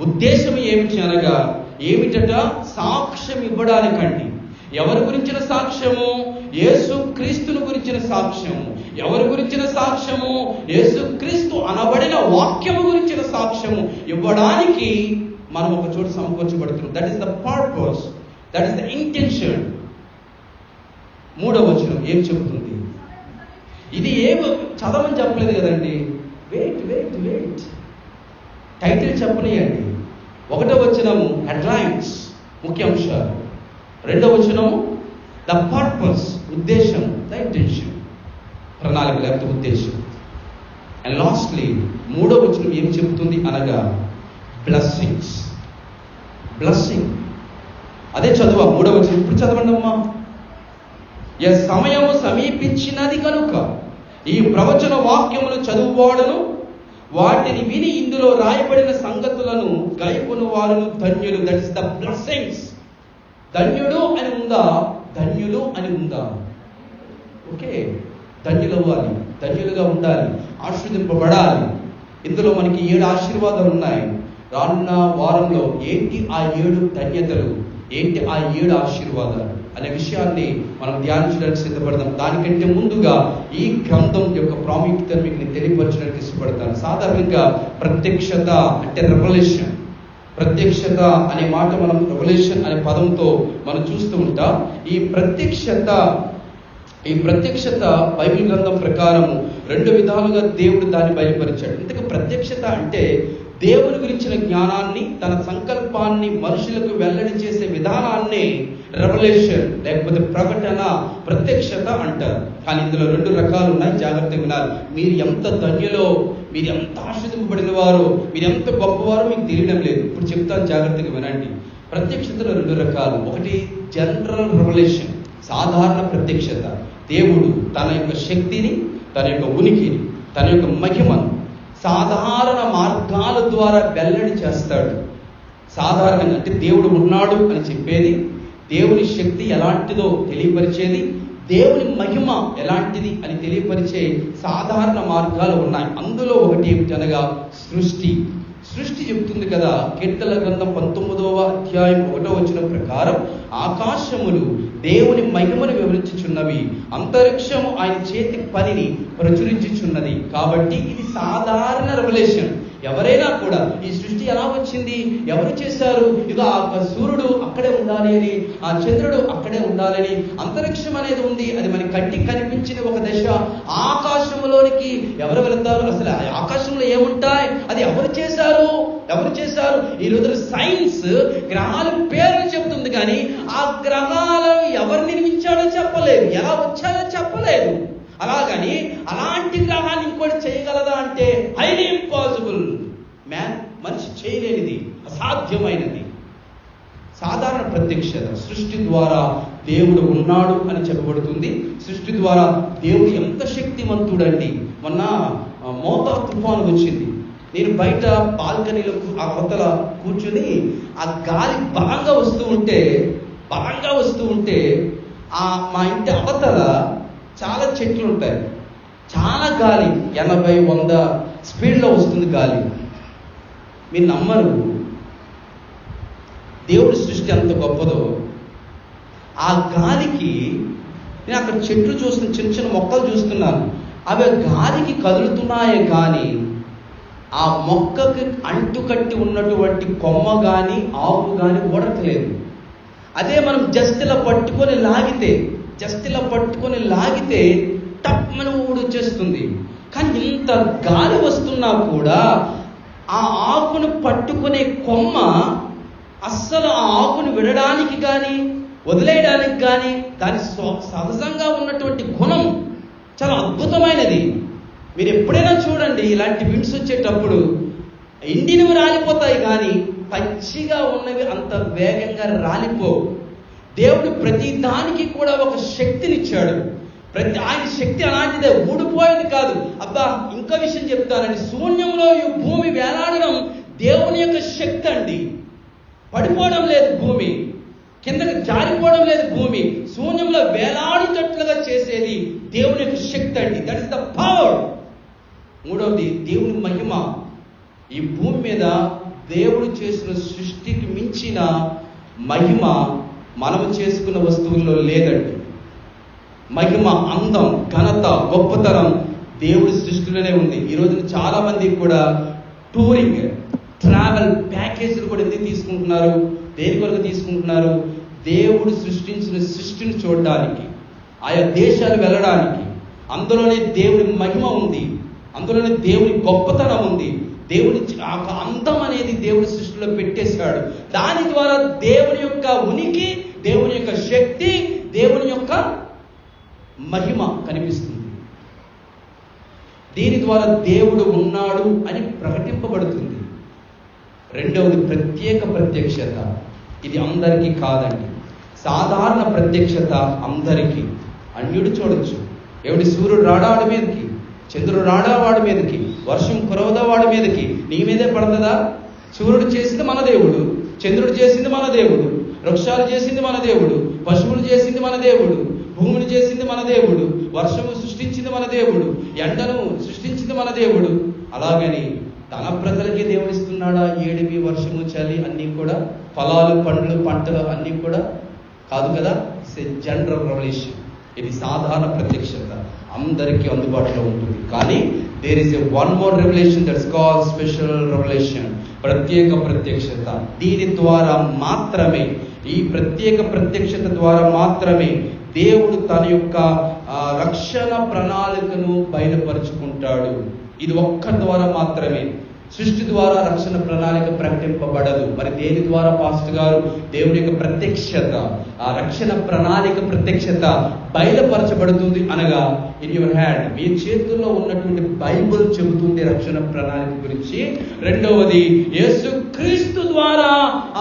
ఉద్దేశం ఏమిటి అనగా ఏమిటట? సాక్ష్యం ఇవ్వడానికండి. ఎవరి గురించిన సాక్ష్యము? యేసు క్రీస్తును గురించిన సాక్ష్యము. ఎవరి గురించిన సాక్ష్యము? యేసు క్రీస్తు అనబడిన వాక్యము గురించిన సాక్ష్యము ఇవ్వడానికి మనం ఒక చోట సమకూర్చబడుతున్నాం. That is the purpose, that is the intention. 3వ వచనం ఏం చెబుతుంది? ఇది ఏమి చదవని చెప్పలేదు కదండి. వెయిట్ టైటిల్ చెప్పనియండి. 1వ వచనము హెడ్లైన్స్, ముఖ్యాంశాలు. 2వ వచనము ద పర్పస్, ఉద్దేశం, ద ఇంటెన్షన్, ప్రణాళిక లేకపోతే ఉద్దేశం. అండ్ లాస్ట్లీ 3వ వచనం ఏం చెబుతుంది అనగా బ్లెస్సింగ్స్. బ్లెస్సింగ్ అదే చదువు 3వ వచనం. ఇప్పుడు చదవండి అమ్మా. సమయము సమీపించినది కనుక ఈ ప్రవచన వాక్యములు చదువువాడును వాటిని విని ఇందులో రాయబడిన సంగతులను గైకొను వారును ధన్యులు. That is the blessings. ధన్యుడు అని ఉందా? ధన్యులు అని ఉందా? ఓకే, ధన్యులు అవ్వాలి, ధన్యులుగా ఉండాలి, ఆశీర్వదింపబడాలి. ఇందులో మనకి 7 ఆశీర్వాదాలు ఉన్నాయి. రానున్న వారంలో ఏంటి ఆ 7 ధన్యతలు, ఏంటి ఆ 7 ఆశీర్వాదాలు అనే విషయాన్ని మనం ధ్యానించడానికి సిద్ధపడదాం. దానికంటే ముందుగా ఈ గ్రంథం యొక్క ప్రాముఖ్యతను మీకు నేను తెలియపరచడానికి ఇష్టపడతాను. సాధారణంగా ప్రత్యక్షత అంటే రెవల్యూషన్. ప్రత్యక్షత అనే మాట మనం రెవల్యూషన్ అనే పదంతో మనం చూస్తూ ఉంటాం. ఈ ప్రత్యక్షత బైబిల్ గ్రంథం ప్రకారము 2 విధాలుగా దేవుడు దాన్ని బయలుపరిచాడు. ఇంతకు ప్రత్యక్షత అంటే దేవుని గురించిన జ్ఞానాన్ని, తన సంకల్పాన్ని మనుషులకు వెల్లడి చేసే విధానాన్ని రెవల్యూషన్ లేకపోతే ప్రకటన, ప్రత్యక్షత అంటారు. కానీ ఇందులో 2 రకాలు ఉన్నాయి. జాగ్రత్తగా వినాలి. మీరు ఎంత ధన్యులో, మీరు ఎంత ఆశీర్వదింపబడిన వారో, మీరు ఎంత గొప్పవారో మీకు తెలియడం లేదు. ఇప్పుడు చెప్తాను, జాగ్రత్తగా వినండి. ప్రత్యక్షతలో 2 రకాలు. ఒకటి జనరల్ రెవల్యూషన్, సాధారణ ప్రత్యక్షత. దేవుడు తన యొక్క శక్తిని, తన యొక్క ఉనికిని, తన యొక్క మహిమను సాధారణ మార్గాల ద్వారా వెల్లడి చేస్తాడు. సాధారణంగా అంటే దేవుడు ఉన్నాడు అని చెప్పేది, దేవుని శక్తి ఎలాంటిదో తెలియపరిచేది, దేవుని మహిమ ఎలాంటిది అని తెలియపరిచే సాధారణ మార్గాలు ఉన్నాయి. అందులో ఒకటి ఏమిటనగా సృష్టి చెప్తుంది కదా. కీర్తనల గ్రంథం 19వ అధ్యాయం 1వ వచనం ప్రకారం ఆకాశములు దేవుని మహిమను వివరించుచున్నవి, అంతరిక్షము ఆయన చేతి పనిని ప్రచురించుచున్నది. కాబట్టి ఇది సాధారణ రెవల్యూషన్. ఎవరైనా కూడా ఈ సృష్టి ఎలా వచ్చింది, ఎవరు చేశారు, ఇక ఆ సూర్యుడు అక్కడే ఉండాలి అని, ఆ చంద్రుడు అక్కడే ఉండాలని, అంతరిక్షం అనేది ఉంది, అది మన కంటికి కనిపించిన ఒక దశ. ఆకాశంలోనికి ఎవరు వెళ్తారు, అసలు ఆకాశంలో ఏముంటాయి, అది ఎవరు చేశారు? ఈ రోజు సైన్స్ గ్రహాల పేర్లు చెప్తుంది, కానీ ఆ గ్రహాలు ఎవరు నిర్మించాడో చెప్పలేదు, ఎలా వచ్చాడో చెప్పలేదు. అలాగని అలాంటి గ్రహాన్ని ఇంకోటి చేయగలదా అంటే హైలీ ఇంపాసిబుల్. మనిషి చేయలేనిది, అసాధ్యమైనది. సాధారణ ప్రత్యక్షత, సృష్టి ద్వారా దేవుడు ఉన్నాడు అని చెప్పబడుతుంది. సృష్టి ద్వారా దేవుడు ఎంత శక్తివంతుడండి. మొన్న మోతా తుఫాను వచ్చింది. నేను బయట బాల్కనీలో ఆ అవతల కూర్చుని ఆ గాలి బలంగా వస్తూ ఉంటే మా ఇంటి అవతల చాలా చెట్లు ఉంటాయి, చాలా గాలి 80-100 స్పీడ్లో వస్తుంది గాలి. మీరు నమ్మరు, దేవుడి సృష్టి ఎంత గొప్పదో. ఆ గాలికి నేను అక్కడ చెట్లు చూస్తున్న, చిన్న చిన్న మొక్కలు చూస్తున్నాను, అవి గాలికి కదులుతున్నాయే కానీ ఆ మొక్కకి అంటుకట్టి ఉన్నటువంటి కొమ్మ కానీ ఆకు కానీ ఊడట్లేదు. అదే మనం జస్ట్ ఇలా పట్టుకొని లాగితే టప్మని ఊడొచ్చేస్తుంది. కానీ ఇంత గాలి వస్తున్నా కూడా ఆ ఆకును పట్టుకునే కొమ్మ అస్సలు ఆ ఆకును విడడానికి కానీ వదిలేయడానికి కానీ దాని సహజంగా ఉన్నటువంటి గుణం చాలా అద్భుతమైనది. మీరు ఎప్పుడైనా చూడండి, ఇలాంటి విండ్స్ వచ్చేటప్పుడు ఎండినవి రాలిపోతాయి, కానీ పచ్చిగా ఉన్నవి అంత వేగంగా రాలిపోవు. దేవుడు ప్రతి దానికి కూడా ఒక శక్తినిచ్చాడు. ఆయన శక్తి అలాంటిదే, ఊడిపోయేది కాదు. అబ్బా, ఇంకో విషయం చెప్తానండి, శూన్యంలో ఈ భూమి వేలాడడం దేవుని యొక్క శక్తి అండి. పడిపోవడం లేదు భూమి, కిందకి జారిపోవడం లేదు భూమి, శూన్యంలో వేలాడుతట్లుగా చేసేది దేవుని యొక్క శక్తి అండి. That is the power. మూడవది దేవుని మహిమ. ఈ భూమి మీద దేవుడు చేసిన సృష్టికి మించిన మహిమ మనము చేసుకున్న వస్తువుల్లో లేదండి. మహిమ, అందం, ఘనత, గొప్పతనం దేవుడి సృష్టిలోనే ఉంది. ఈ రోజున చాలా మంది కూడా టూరింగ్, ట్రావెల్ ప్యాకేజీలు కూడా ఎందుకు తీసుకుంటున్నారు? దేని కొరకు తీసుకుంటున్నారు? దేవుడు సృష్టించిన సృష్టిని చూడడానికి, ఆయా దేశాలు వెళ్ళడానికి. అందులోనే దేవుడి మహిమ ఉంది, అందులోనే దేవుడి గొప్పతనం ఉంది. దేవుడి అందం అనేది దేవుడి సృష్టిలో పెట్టేశాడు. దాని ద్వారా దేవుని యొక్క ఉనికి, దేవుని యొక్క శక్తి, దేవుని యొక్క మహిమ కనిపిస్తుంది. దీని ద్వారా దేవుడు ఉన్నాడు అని ప్రకటింపబడుతుంది. రెండవది ప్రత్యేక ప్రత్యక్షత. ఇది అందరికీ కాదండి. సాధారణ ప్రత్యక్షత అందరికీ. అన్యుడు చూడొచ్చు. ఎవడి సూర్యుడు రాడా వాడి మీదకి, చంద్రుడు రాడా వాడి మీదకి, వర్షం కురవదా వాడి మీదకి, నీ మీదే పడుతుందా? సూర్యుడు చేసింది మన దేవుడు, చంద్రుడు చేసింది మన దేవుడు, వృక్షాలు చేసింది మన దేవుడు, పశువులు చేసింది మన దేవుడు, భూమిని చేసింది మన దేవుడు, వర్షము సృష్టించింది మన దేవుడు, ఎండను సృష్టించింది మన దేవుడు. అలాగని తన ప్రజలకి దేవుడు ఇస్తున్నాడా? ఏడివి, వర్షము, చలి అన్నీ కూడా, ఫలాలు, పండ్లు, పంటలు అన్నీ కూడా కాదు కదా. It's a general revolution. ఇది సాధారణ ప్రత్యక్షత, అందరికీ అందుబాటులో ఉంటుంది. కానీ there is a one more revolution, that's called special revolution, ప్రత్యేక ప్రత్యక్షత. దీని ద్వారా మాత్రమే, ఈ ప్రత్యేక ప్రత్యక్షత ద్వారా మాత్రమే దేవుడు తన యొక్క రక్షణ ప్రణాళికను బయలుపరుచుకుంటాడు. ఇది ఒక్క ద్వారా మాత్రమే. సృష్టి ద్వారా రక్షణ ప్రణాళిక ప్రకటింపబడదు. మరి దేని ద్వారా పాస్టర్ గారు? దేవుడి యొక్క ప్రత్యక్షత, ఆ రక్షణ ప్రణాళిక ప్రత్యక్షత బయలుపరచబడుతుంది. అనగా ఇన్ యువర్ హ్యాండ్, మీ చేతుల్లో ఉన్నటువంటి బైబిల్ చెబుతుంది రక్షణ ప్రణాళిక గురించి. రెండవది, యేసుక్రీస్తు ద్వారా,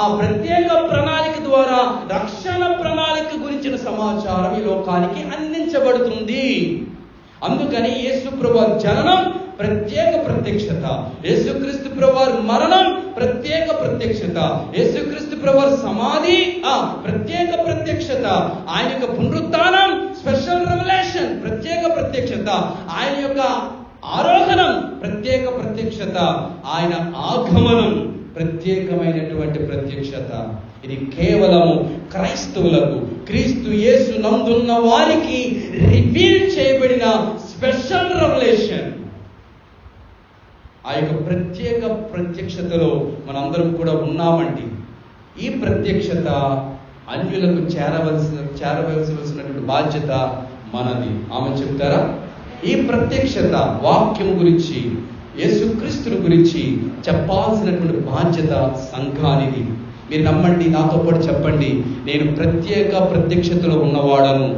ఆ ప్రత్యేక ప్రణాళిక ద్వారా రక్షణ ప్రణాళిక గురించిన సమాచారం ఈ లోకానికి అందించబడుతుంది. అందుకని యేసు ప్రభువు జననం ప్రత్యేక ప్రత్యక్షత, యేసుక్రీస్తు ప్రభువారి మరణం ప్రత్యేక ప్రత్యక్షత, యేసుక్రీస్తు ప్రభువారి సమాధి ప్రత్యేక ప్రత్యక్షత, ఆయన యొక్క పునరుత్థానం స్పెషల్ రెవల్యూషన్, ప్రత్యేక ప్రత్యక్షత, ఆయన యొక్క ఆరోహణం ప్రత్యేక ప్రత్యక్షత, ఆయన ఆగమనం ప్రత్యేకమైనటువంటి ప్రత్యక్షత. ఇది కేవలము క్రైస్తవులకు, క్రీస్తు యేసు నందున్న వారికి రివీల్ చేయబడిన స్పెషల్ రెవల్యూషన్. ఆ యొక్క ప్రత్యేక ప్రత్యక్షతలో మనందరం కూడా ఉన్నామండి. ఈ ప్రత్యక్షత అన్యులకు చేరవలసినటువంటి బాధ్యత మనది. ఆమె చెప్తారా? ఈ ప్రత్యక్షత వాక్యం గురించి, యేసుక్రీస్తుని గురించి చెప్పాల్సినటువంటి బాధ్యత సంఘానిది. మీరు నమ్మండి, నాతో పాటు చెప్పండి, నేను ప్రత్యేక ప్రత్యక్షతలో ఉన్నవాడను.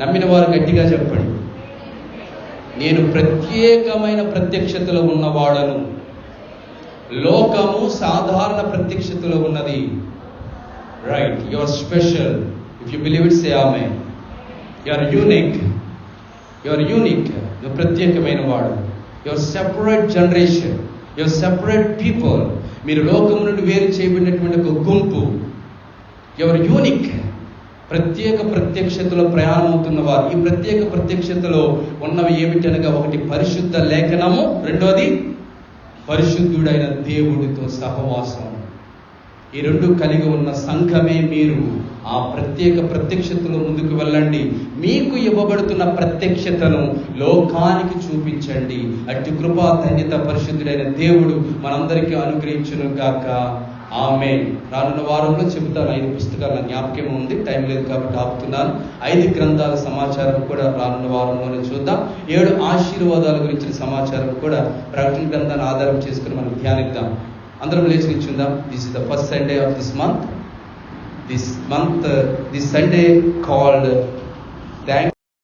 నమ్మిన వారు గట్టిగా చెప్పండి, నేను ప్రత్యేకమైన ప్రత్యక్షతలో ఉన్నవాడను. లోకము సాధారణ ప్రత్యక్షతలో ఉన్నది. Right, you are special. If you believe it, say amen. You are unique. You are unique. నువ్వు ప్రత్యేకమైన వాడు. You are separate generation. You are separate people. మీరు లోకం నుండి వేరు చేయబడినటువంటి ఒక గుంపు. You are unique. ప్రత్యేక ప్రత్యక్షతలో ప్రయాణం అవుతున్నవారు. ఈ ప్రత్యేక ప్రత్యక్షతలో ఉన్నవి ఏమిటనగా, ఒకటి పరిశుద్ధ లేఖనము, రెండోది పరిశుద్ధుడైన దేవుడితో సహవాసం. ఈ రెండు కలిగి ఉన్న సంఘమే మీరు. ఆ ప్రత్యేక ప్రత్యక్షతలో ముందుకు వెళ్ళండి. మీకు ఇవ్వబడుతున్న ప్రత్యక్షతను లోకానికి చూపించండి. అట్టి కృపా ధన్యత పరిశుద్ధుడైన దేవుడు మనందరికీ అనుగ్రహించును గాక. ఆమేన్. రానున్న వారంలో చెబుతాను. 5 పుస్తకాల జ్ఞాపకం ఉంది, టైం లేదు కాబట్టి ఆపుతున్నాను. 5 గ్రంథాల సమాచారం కూడా రానున్న వారంలోనే చూద్దాం. 7 ఆశీర్వాదాల గురించిన సమాచారం కూడా ప్రకటన గ్రంథాన్ని ఆధారం చేసుకుని మనం ధ్యానిద్దాం. అందరం లేచి నిల్చుందాం. This is the first Sunday of this month. This Sunday called